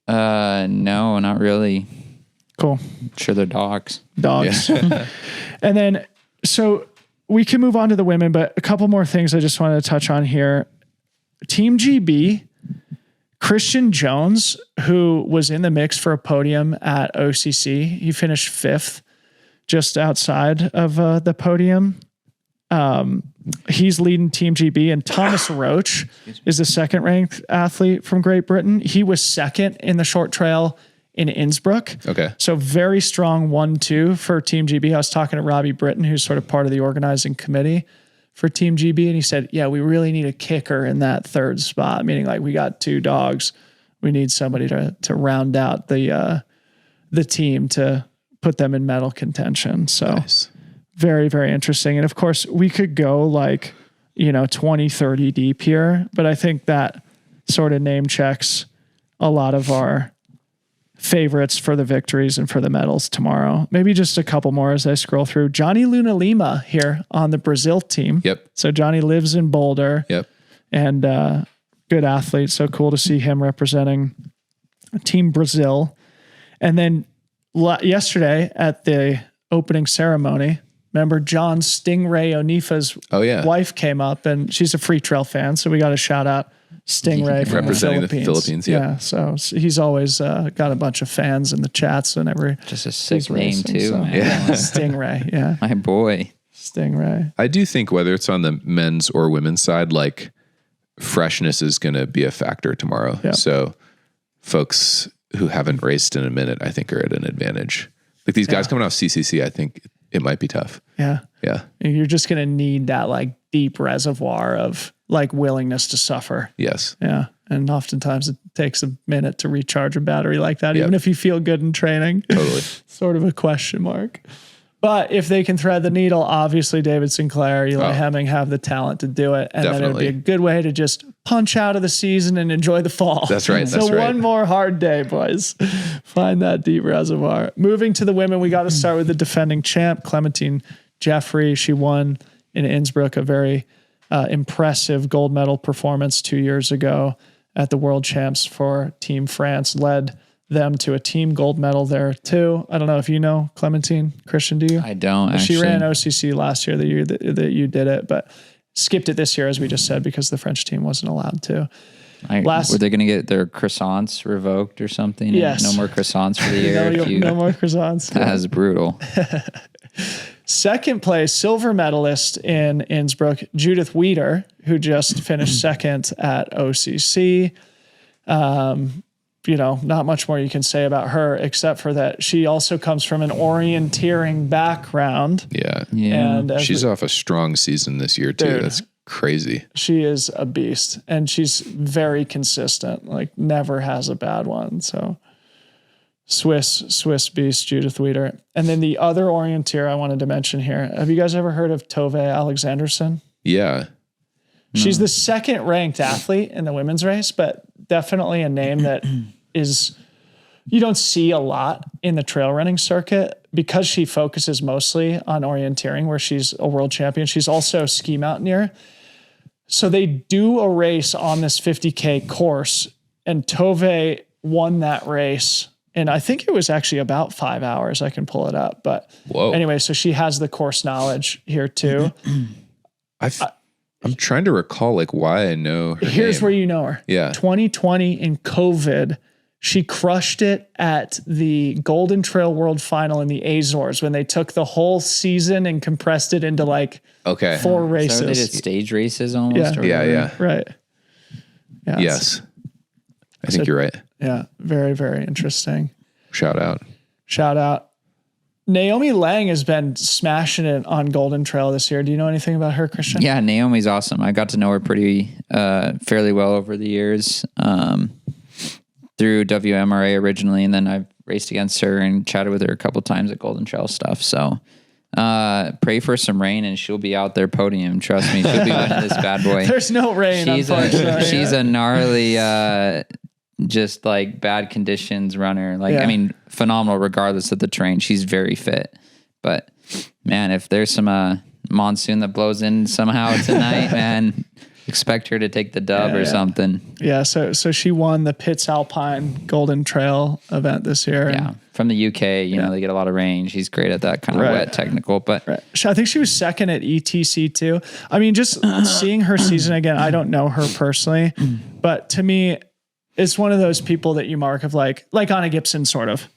No, not really. Cool. I'm sure they're dogs. Yeah. And then, so we can move on to the women, but a couple more things I just wanted to touch on here. Team GB, Christian Jones, who was in the mix for a podium at OCC. He finished 5th, just outside of the podium. He's leading Team GB, and Thomas Roach is the second-ranked athlete from Great Britain. He was second in the short trail in Innsbruck. Okay. So very strong 1-2 for Team GB. I was talking to Robbie Britton, who's sort of part of the organizing committee for Team GB. And he said, yeah, we really need a kicker in that third spot, meaning like we got 2 dogs. We need somebody to round out the team to put them in medal contention. So very, very interesting. And of course we could go like, 20, 30 deep here, but I think that sort of name checks a lot of our favorites for the victories and for the medals tomorrow. Maybe just a couple more as I scroll through. Johnny Luna Lima here on the Brazil team. Yep. So Johnny lives in Boulder. Yep. And good athlete. So cool to see him representing Team Brazil. And then yesterday at the opening ceremony, remember John Stingray Onifa's wife came up, and she's a Freetrail fan. So we got a shout out Stingray from representing the Philippines. Yeah. So he's always got a bunch of fans in the chats whenever. Just a sick name too, so, man. Yeah. Stingray. Yeah. My boy. Stingray. I do think whether it's on the men's or women's side, like freshness is going to be a factor tomorrow. Yep. So folks who haven't raced in a minute, I think, are at an advantage. Like these guys coming off CCC, I think it might be tough. Yeah. Yeah. And you're just going to need that like deep reservoir of like willingness to suffer. Yes. Yeah. And oftentimes it takes a minute to recharge a battery like that, even if you feel good in training. Totally. Sort of a question mark. But if they can thread the needle, obviously David Sinclair, Eli Hemming have the talent to do it. And then it would be a good way to just punch out of the season and enjoy the fall. That's right. So one more hard day, boys. Find that deep reservoir. Moving to the women, we got to start with the defending champ, Clementine Jeffrey. She won in Innsbruck, a very impressive gold medal performance 2 years ago at the World Champs for Team France, led them to a team gold medal there too. I don't know if you know Clementine. Christian, do you? I don't actually. She ran OCC last year, the year that you did it, but skipped it this year, as we just said, because the French team wasn't allowed to. Were they going to get their croissants revoked or something? Yes. No more croissants for the year. No more croissants. That's brutal. Second place, silver medalist in Innsbruck, Judith Weider, who just finished second at OCC. Not much more you can say about her, except for that she also comes from an orienteering background. Yeah. And she's off a strong season this year too. Dude, that's crazy. She is a beast, and she's very consistent, like never has a bad one. So Swiss beast, Judith Weider. And then the other orienteer I wanted to mention here. Have you guys ever heard of Tove Alexanderson? Yeah. She's the second ranked athlete in the women's race, but definitely a name that you don't see a lot in the trail running circuit because she focuses mostly on orienteering, where she's a world champion. She's also a ski mountaineer. So they do a race on this 50K course, and Tove won that race. And I think it was actually about 5 hours. I can pull it up. But anyway, so she has the course knowledge here too. I'm trying to recall why I know her Here's name. where you know her. Yeah. 2020 in COVID, she crushed it at the Golden Trail World Final in the Azores when they took the whole season and compressed it into 4 races. So they did stage races almost? Yeah. Right. Yeah, yes. I think you're right. Yeah. Very, very interesting. Shout out. Naomi Lang has been smashing it on Golden Trail this year. Do you know anything about her, Christian? Yeah, Naomi's awesome. I got to know her fairly well over the years through WMRA originally, and then I've raced against her and chatted with her a couple times at Golden Trail stuff. So pray for some rain, and she'll be out there podium. Trust me, she'll be winning this bad boy. There's no rain. She's a gnarly, just bad conditions runner. Phenomenal regardless of the terrain. She's very fit. But man, if there's some monsoon that blows in somehow tonight, man, expect her to take the dub or something. Yeah, so she won the Pitts Alpine Golden Trail event this year. Yeah, from the UK, they get a lot of rain. She's great at that kind of wet technical. But I think she was second at ETC too. I mean, just seeing her season again, I don't know her personally, but to me, it's one of those people that you mark of like Anna Gibson, sort of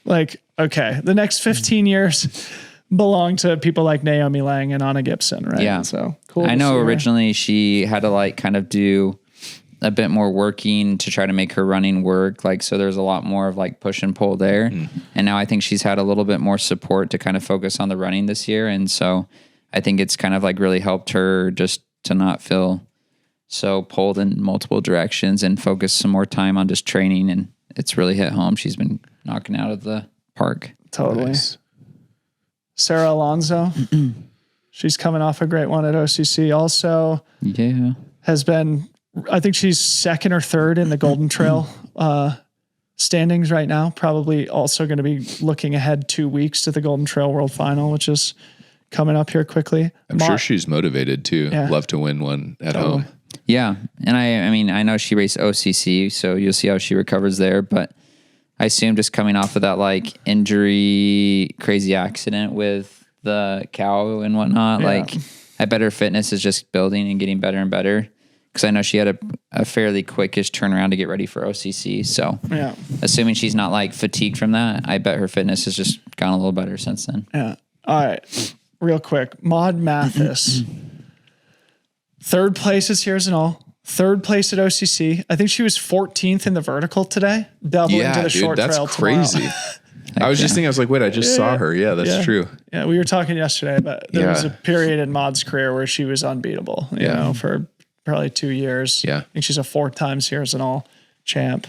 okay, the next 15 years belong to people like Naomi Lang and Anna Gibson, right? Yeah. So cool. I know originally she had to kind of do a bit more working to try to make her running work. So there's a lot more of push and pull there. And now I think she's had a little bit more support to kind of focus on the running this year. And so I think it's kind of really helped her just to not feel so pulled in multiple directions and focus some more time on just training. And it's really hit home. She's been knocking out of the park. Totally. Nice. Sarah Alonso, she's coming off a great one at OCC also. Yeah. Has been, I think she's second or third in the Golden Trail standings right now. Probably also going to be looking ahead 2 weeks to the Golden Trail World Final, which is coming up here quickly. I'm sure she's motivated too. Yeah. Love to win one at home. Yeah. And I know she raced OCC, so you'll see how she recovers there. But I assume just coming off of that injury, crazy accident with the cow and whatnot, I bet her fitness is just building and getting better and better. Because I know she had a fairly quickish turnaround to get ready for OCC. So assuming she's not fatigued from that, I bet her fitness has just gone a little better since then. Yeah. All right. Real quick. Maud Mathis. Third place is Here's and All. Third place at OCC. I think she was 14th in the vertical today. Doubling to the short trail that's crazy. tomorrow. I was just thinking, I was wait, I just saw her. Yeah, that's true. Yeah, we were talking yesterday, but there was a period in Maud's career where she was unbeatable, you know, for probably 2 years. Yeah. I think she's a 4 times Here's and All champ.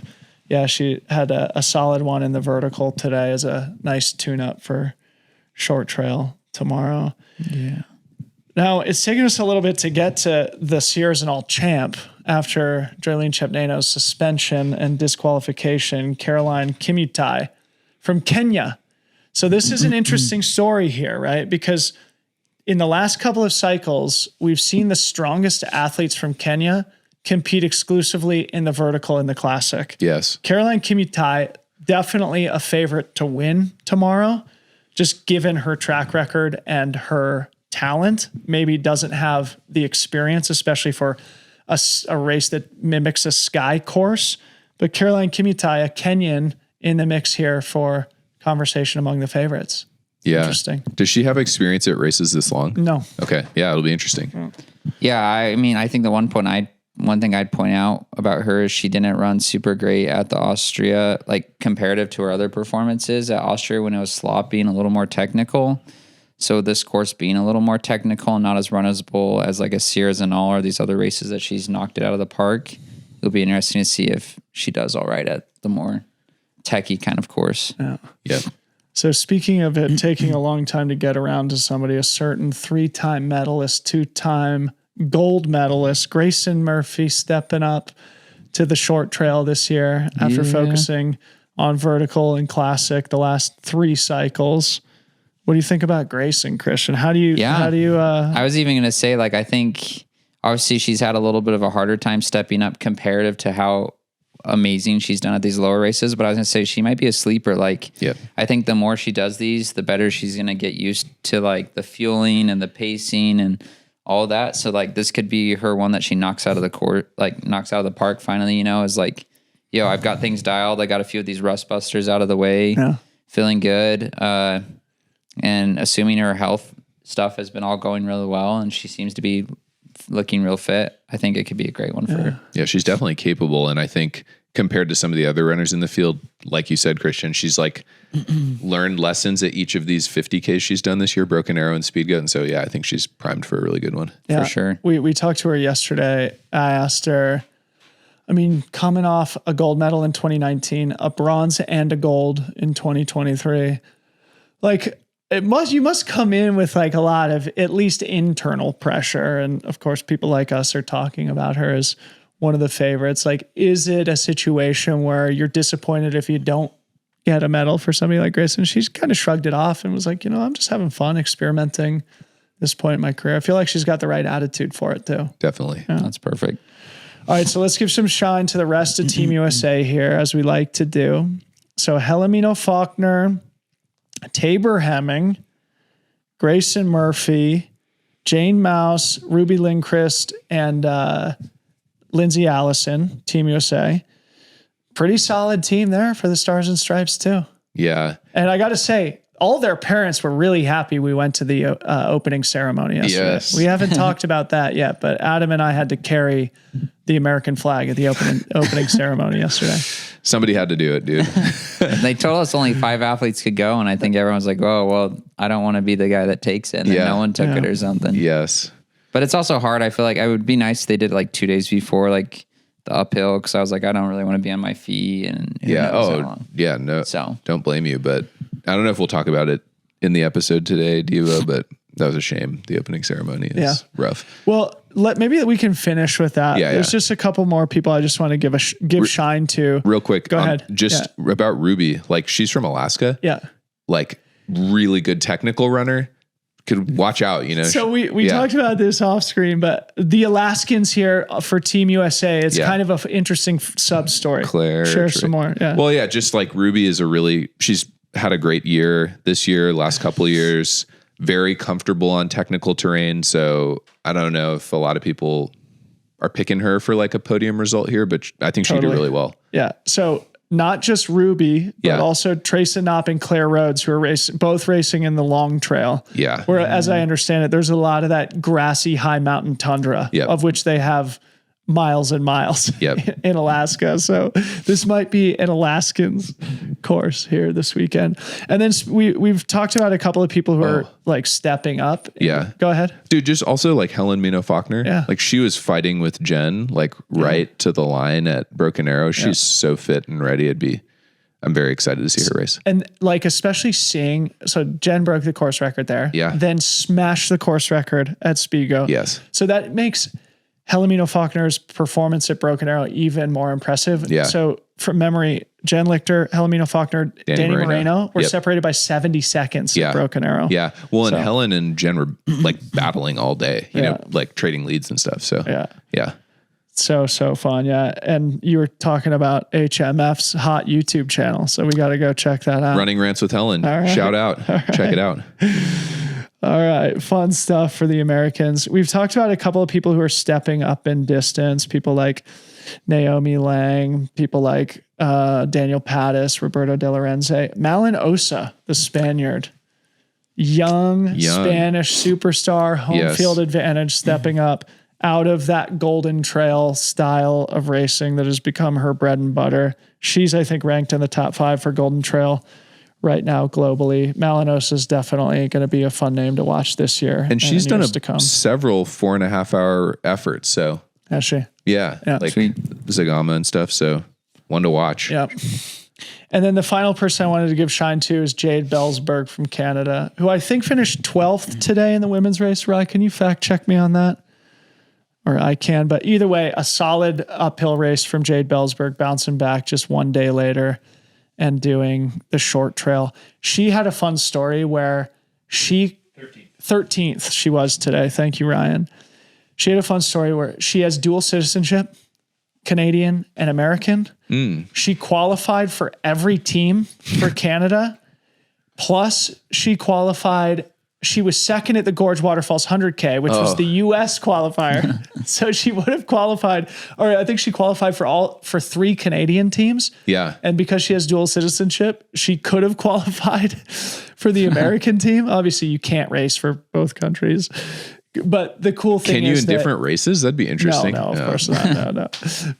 yeah, she had a solid one in the vertical today as a nice tune-up for short trail tomorrow. Yeah. Now, it's taken us a little bit to get to the Sierras and All champ after Drelene Chepneno's suspension and disqualification, Caroline Kimutai from Kenya. So this is an interesting story here, right? Because in the last couple of cycles, we've seen the strongest athletes from Kenya compete exclusively in the vertical in the classic. Yes. Caroline Kimutai, definitely a favorite to win tomorrow, just given her track record and her talent. Maybe doesn't have the experience, especially for a race that mimics a sky course. But Caroline Kimutai, a Kenyan, in the mix here for conversation among the favorites. Yeah. Interesting. Does she have experience at races this long? No. Okay. Yeah, it'll be interesting. Yeah, I mean, I think the one thing I'd point out about her is she didn't run super great at the Austria, like comparative to her other performances at Austria when it was sloppy and a little more technical. So this course being a little more technical and not as runnable as like a Sierras and All or these other races that she's knocked it out of the park, it'll be interesting to see if she does all right at the more techie kind of course. Yeah. So speaking of it taking a long time to get around to somebody, a certain 3-time medalist, 2-time gold medalist, Grayson Murphy, stepping up to the short trail this year after focusing on vertical and classic the last 3 cycles. What do you think about Grayson, Christian? How do you I was even going to say, like, I think obviously she's had a little bit of a harder time stepping up comparative to how amazing she's done at these lower races, but I was gonna say she might be a sleeper. Like, I think the more she does these, the better she's gonna get used to like the fueling and the pacing and all that. So like this could be her one that she knocks out of the court, like knocks out of the park finally, you know, is like, yo, I've got things dialed. I got a few of these rust busters out of the way, feeling good. And assuming her health stuff has been all going really well and she seems to be looking real fit, I think it could be a great one for her. Yeah, she's definitely capable. And I think compared to some of the other runners in the field, like you said, Christian, she's like learned lessons at each of these 50Ks she's done this year, Broken Arrow and Speed Goat. And so, yeah, I think she's primed for a really good one. Yeah, for sure. We talked to her yesterday. I asked her, I mean, coming off a gold medal in 2019, a bronze and a gold in 2023, like, you must come in with like a lot of at least internal pressure. And of course, people like us are talking about her as one of the favorites. Like, is it a situation where you're disappointed if you don't get a medal for somebody like Grace? And she's kind of shrugged it off and was like, you know, I'm just having fun experimenting at this point in my career. I feel like she's got the right attitude for it too. Definitely. Yeah. That's perfect. All right. So let's give some shine to the rest of Team USA here, as we like to do. So Helomino Faulkner, Tabor Hemming, Grayson Murphy, Jane Mouse, Ruby Lindquist, and Lindsay Allison, Team USA. Pretty solid team there for the Stars and Stripes too. Yeah. And I got to say, all their parents were really happy we went to the opening ceremony yesterday. Yes. We haven't talked about that yet, but Adam and I had to carry the American flag at the opening ceremony yesterday. Somebody had to do it, dude. They told us only 5 athletes could go, and I think everyone's like, oh, well, I don't want to be the guy that takes it, and then no one took it or something. Yes. But it's also hard. I feel like it would be nice if they did it like 2 days before, like the uphill, because I was like, I don't really want to be on my feet. And No, so don't blame you, but I don't know if we'll talk about it in the episode today, Diva, but that was a shame. The opening ceremony is rough. Well, maybe we can finish with that. There's just a couple more people I just want to give shine to. Real quick. Go ahead. Just about Ruby. Like, she's from Alaska. Yeah. Like, really good technical runner. Could watch out, you know. So we talked about this off screen, but the Alaskans here for Team USA, it's kind of an interesting sub story. Claire. Share some more. Yeah. Well, yeah, just like Ruby is she's had a great year this year, last couple of years, very comfortable on technical terrain. So I don't know if a lot of people are picking her for like a podium result here, but I think she'd do really well. Yeah. So not just Ruby, but also Trace Knopp and Claire Rhodes, who are both racing in the long trail. Yeah. Where, as I understand it, there's a lot of that grassy high mountain tundra, of which they have miles and miles in Alaska. So this might be an Alaskan's course here this weekend. And then we've talked about a couple of people who are like stepping up. Yeah. Go ahead. Dude, just also like Helen Mino Faulkner. Yeah. Like she was fighting with Jen, like right to the line at Broken Arrow. She's so fit and ready. I'm very excited to see her race. And like, especially seeing, so Jen broke the course record there. Yeah. Then smashed the course record at Spigo. Yes. So that makes Helena Faulkner's performance at Broken Arrow even more impressive. Yeah. So from memory, Jen Lichter, Helena Faulkner, Danny Moreno were separated by 70 seconds at Broken Arrow. Yeah. Well, and Helen and Jen were like battling all day, you know, like trading leads and stuff. So yeah. So fun. Yeah. And you were talking about HMF's hot YouTube channel. So we got to go check that out. Running Rants with Helen. Right. Shout out. Check it out. All right. Fun stuff for the Americans. We've talked about a couple of people who are stepping up in distance. People like Naomi Lang, people like Daniel Pattis, Roberto De Lorenzo, Malin Osa, the Spaniard, young Spanish superstar, home field advantage, stepping up out of that Golden Trail style of racing that has become her bread and butter. She's, I think, ranked in the top 5 for Golden Trail right now globally. Malinosa is definitely going to be a fun name to watch this year. And she's done several 4.5 hour efforts. So has she? Yeah. Like Zagama and stuff. So one to watch. Yep. And then the final person I wanted to give shine to is Jade Bellsberg from Canada, who I think finished 12th today in the women's race. Rye, can you fact check me on that? Or I can, but either way, a solid uphill race from Jade Bellsberg, bouncing back just one day later and doing the short trail. She had a fun story where 13th she was today. Thank you, Ryan. She had a fun story where she has dual citizenship, Canadian and American. She qualified for every team for Canada. Plus she was second at the Gorge Waterfalls 100K, which was the US qualifier. So she would have qualified, or I think she qualified for 3 Canadian teams. Yeah. And because she has dual citizenship, she could have qualified for the American team. Obviously you can't race for both countries. But the cool thing is, can you in different races? That'd be interesting. No, of course not. No.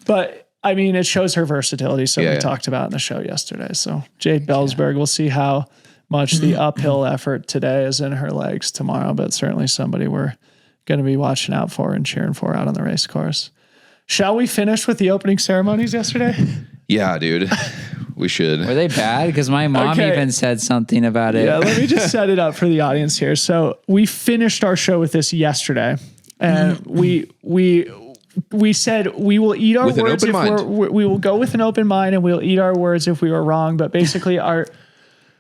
But I mean, it shows her versatility. So we talked about in the show yesterday. So Jade Bellsberg, we'll see how much the uphill effort today is in her legs tomorrow, but certainly somebody we're going to be watching out for and cheering for out on the race course. Shall we finish with the opening ceremonies yesterday? Yeah, dude. We should. Were they bad? Because my mom even said something about it. Yeah, let me just set it up for the audience here. So we finished our show with this yesterday, and we said we will eat our words if we will go with an open mind, and we'll eat our words if we were wrong. But basically, our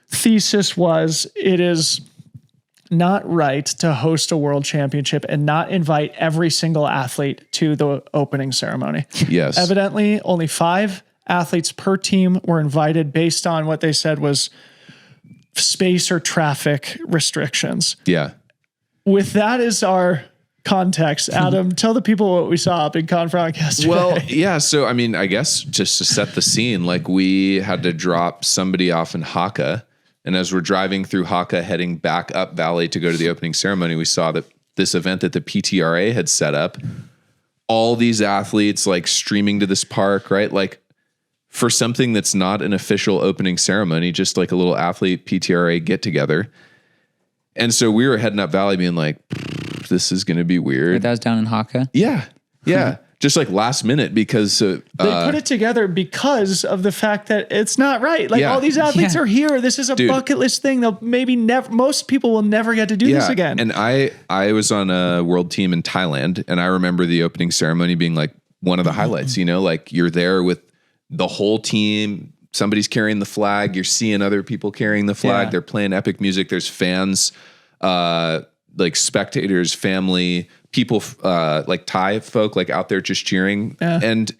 thesis was it is not right to host a world championship and not invite every single athlete to the opening ceremony. Yes. Evidently, only 5 athletes per team were invited based on what they said was space or traffic restrictions. Yeah. With that as our context, Adam, tell the people what we saw up in Confront yesterday. Well, yeah. So, I mean, I guess just to set the scene, like we had to drop somebody off in Haka. And as we're driving through Haka, heading back up Valley to go to the opening ceremony, we saw that this event that the PTRA had set up, all these athletes like streaming to this park, right? Like for something that's not an official opening ceremony, just like a little athlete PTRA get together. And so we were heading up Valley being like, this is going to be weird. That was down in Haka? Yeah. Yeah. Just like last minute because they put it together because of the fact that it's not right. Like all these athletes are here. This is a bucket list thing. They'll maybe never, most people will never get to do this again. And I was on a world team in Thailand, and I remember the opening ceremony being like one of the highlights, you know, like you're there with the whole team. Somebody's carrying the flag. You're seeing other people carrying the flag. They're playing epic music. There's fans, like spectators, family, people, like Thai folk, like out there just cheering. Yeah. And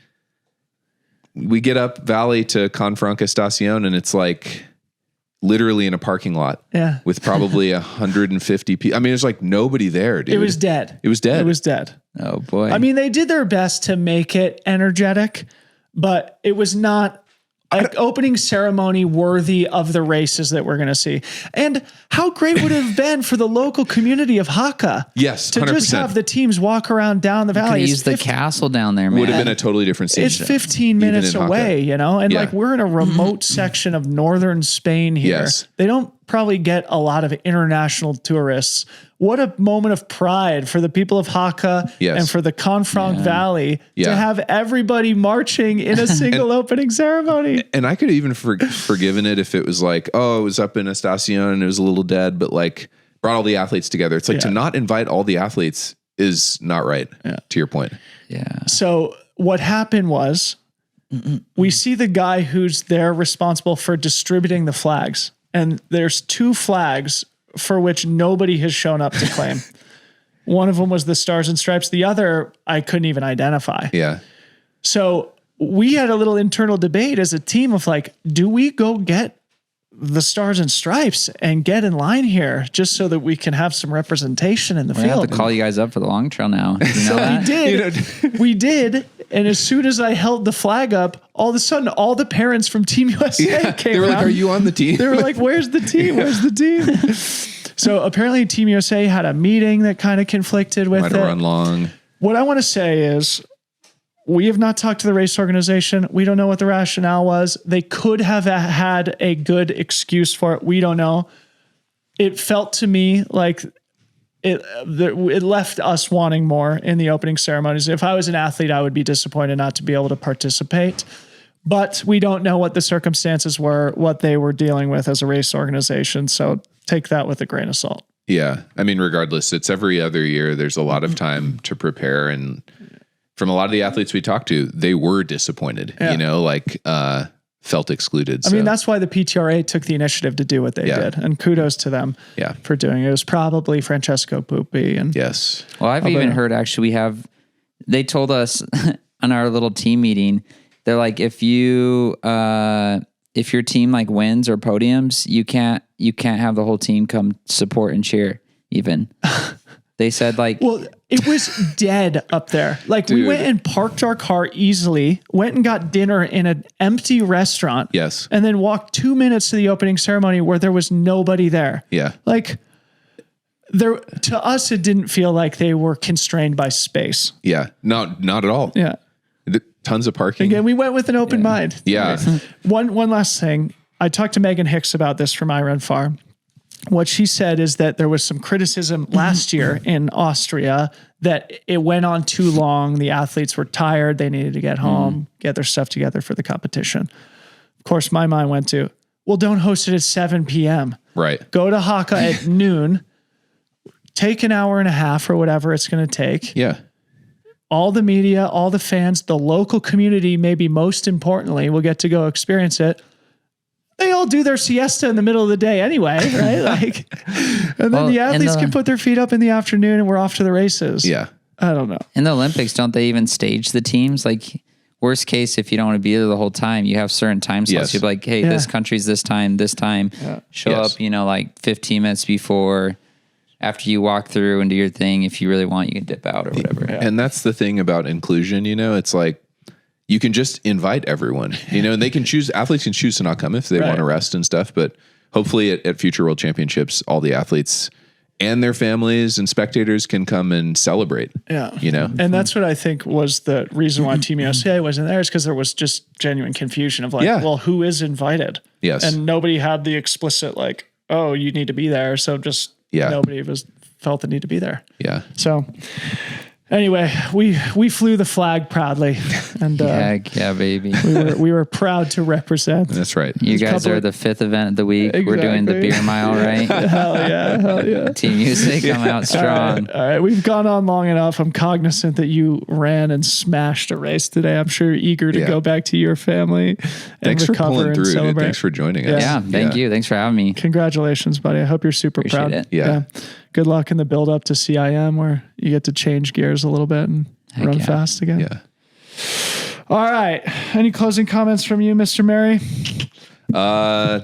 we get up Valley to Confront Estacion, and it's like literally in a parking lot with probably 150 people. I mean, there's like nobody there, dude. It was dead. It was dead. It was dead. Oh boy. I mean, they did their best to make it energetic, but it was not opening ceremony worthy of the races that we're going to see. And how great would it have been for the local community of Haka? Yes, to 100%. just have the teams walk around down the valley. Use the castle down there, man. Would have been a totally different scene. It's 15 minutes in Haka. away, you know, and Yeah. like we're in a remote section of northern Spain here. Yes. They don't probably get a lot of international tourists. What a moment of pride for the people of Haka Yes. and for the Confranc Valley to have everybody marching in a single opening ceremony. And I could have even forgiven it if it was like, oh, it was up in Estacion and it was a little dead, but like brought all the athletes together. It's like to not invite all the athletes is not right, to your point. Yeah. So what happened was we see the guy who's there responsible for distributing the flags. And there's 2 flags for which nobody has shown up to claim. One of them was the Stars and Stripes. The other, I couldn't even identify. Yeah. So we had a little internal debate as a team of like, do we go get the Stars and Stripes and get in line here just so that we can have some representation in the I have field? to call you guys up for the long trail now. You know that? We did. We did. And as soon as I held the flag up, all of a sudden, all the parents from Team USA came They were like, around. are you on the team? They were like, where's the team? Where's the team? So apparently Team USA had a meeting that kind of conflicted with Might it. have run long. What I want to say is we have not talked to the race organization. We don't know what the rationale was. They could have had a good excuse for it. We don't know. It felt to me like it left us wanting more in the opening ceremonies. If I was an athlete, I would be disappointed not to be able to participate. But we don't know what the circumstances were, what they were dealing with as a race organization. So take that with a grain of salt. Yeah. I mean, regardless, it's every other year. There's a lot of time to prepare. And from a lot of the athletes we talked to, they were disappointed, you know, like felt excluded. I mean, that's why the PTRA took the initiative to do what they did. And kudos to them for doing it. It was probably Francesco Pupi. And yes. Well, I've even heard actually they told us on our little team meeting, they're like, if your team like wins or podiums, you can't have the whole team come support and cheer even. They said like, well, it was dead up there. Like we went and parked our car easily, went and got dinner in an empty restaurant. Yes. And then walked 2 minutes to the opening ceremony where there was nobody there. Yeah. Like to us, it didn't feel like they were constrained by space. Yeah. Not at all. Yeah. Tons of parking. Again, we went with an open mind. Yeah. One last thing. I talked to Megan Hicks about this from iRunFar. What she said is that there was some criticism last year in Austria that it went on too long. The athletes were tired. They needed to get home, get their stuff together for the competition. Of course, my mind went to, well, don't host it at 7 p.m. Right. Go to Haka at noon, take an hour and a half or whatever it's going to take. Yeah. All the media, all the fans, the local community, maybe most importantly, will get to go experience it. They all do their siesta in the middle of the day anyway, right? Like, and then the athletes can put their feet up in the afternoon and we're off to the races. Yeah. I don't know. in the Olympics, don't they even stage the teams? Like worst case, if you don't want to be there the whole time, you have certain time slots. Yes. You're like, hey, this country's this time. Show up, like 15 minutes before. After you walk through and do your thing, if you really want, you can dip out or whatever. And that's the thing about inclusion, it's like you can just invite everyone, and they can choose, athletes can choose to not come if they want to rest and stuff. But hopefully at future world championships, all the athletes and their families and spectators can come and celebrate. Yeah. And that's what I think was the reason why Team USA wasn't there, is because there was just genuine confusion of like, well, who is invited? Yes. And nobody had the explicit like, oh, you need to be there. So just nobody felt the need to be there. Yeah. So anyway, we flew the flag proudly, and yeah, baby. we were proud to represent. That's right. You guys are the 5th event of the week. We're doing the beer mile, right? Hell yeah. Team USA come out strong. All right, we've gone on long enough. I'm cognizant that you ran and smashed a race today. I'm sure you're eager to go back to your family and Thanks for recover pulling and through, dude. celebrate. Thanks for joining us. Yeah, thank you. Thanks for having me. Congratulations, buddy. I hope you're super Appreciate proud. it. Yeah. Good luck in the build up to CIM, where you get to change gears a little bit and run fast again. Yeah. All right. Any closing comments from you, Mr. Mary? I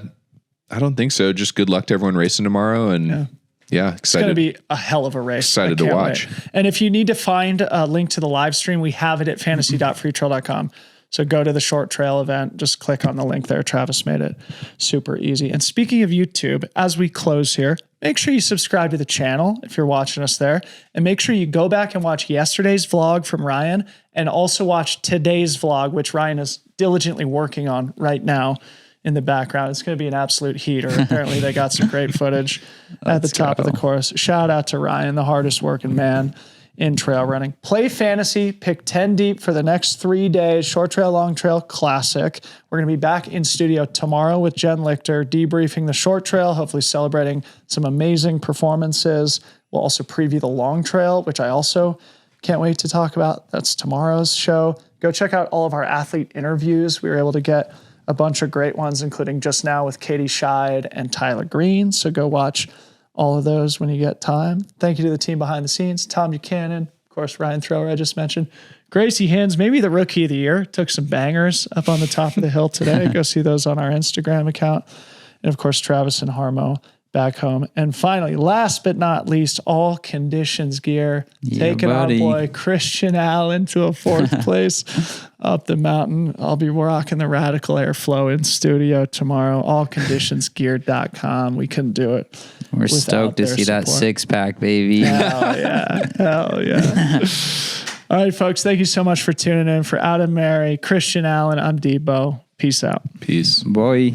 don't think so. Just good luck to everyone racing tomorrow, and excited. It's going to be a hell of a race. Excited to watch. Wait. And if you need to find a link to the live stream, we have it at fantasy.freetrail.com. So go to the short trail event, just click on the link there. Travis made it super easy. And speaking of YouTube, as we close here, make sure you subscribe to the channel if you're watching us there. And make sure you go back and watch yesterday's vlog from Ryan and also watch today's vlog, which Ryan is diligently working on right now in the background. It's going to be an absolute heater. Apparently they got some great footage at the top of the course. Shout out to Ryan, the hardest working man in trail running. Play fantasy, pick 10 deep for the next 3 days. Short trail, long trail, classic. We're going to be back in studio tomorrow with Jen Lichter, debriefing the short trail, hopefully celebrating some amazing performances. We'll also preview the long trail, which I also can't wait to talk about. That's tomorrow's show. Go check out all of our athlete interviews. We were able to get a bunch of great ones, including just now with Katie Scheid and Tyler Green. So go watch all of those when you get time. Thank you to the team behind the scenes, Tom Buchanan, of course, Ryan Thrower, I just mentioned. Gracie Hins, maybe the rookie of the year, took some bangers up on the top of the hill today. Go see those on our Instagram account. And of course, Travis and Harmo back home. And finally, last but not least, all conditions gear. Taking our boy Christian Allen to a 4th place up the mountain. I'll be rocking the Radical Airflow in studio tomorrow. Allconditionsgear.com. We couldn't do it. We're stoked to see that 6-pack, baby. Hell yeah. Hell yeah. All right, folks. Thank you so much for tuning in. For Adam Mary, Christian Allen, I'm Debo. Peace out. Peace. Boy.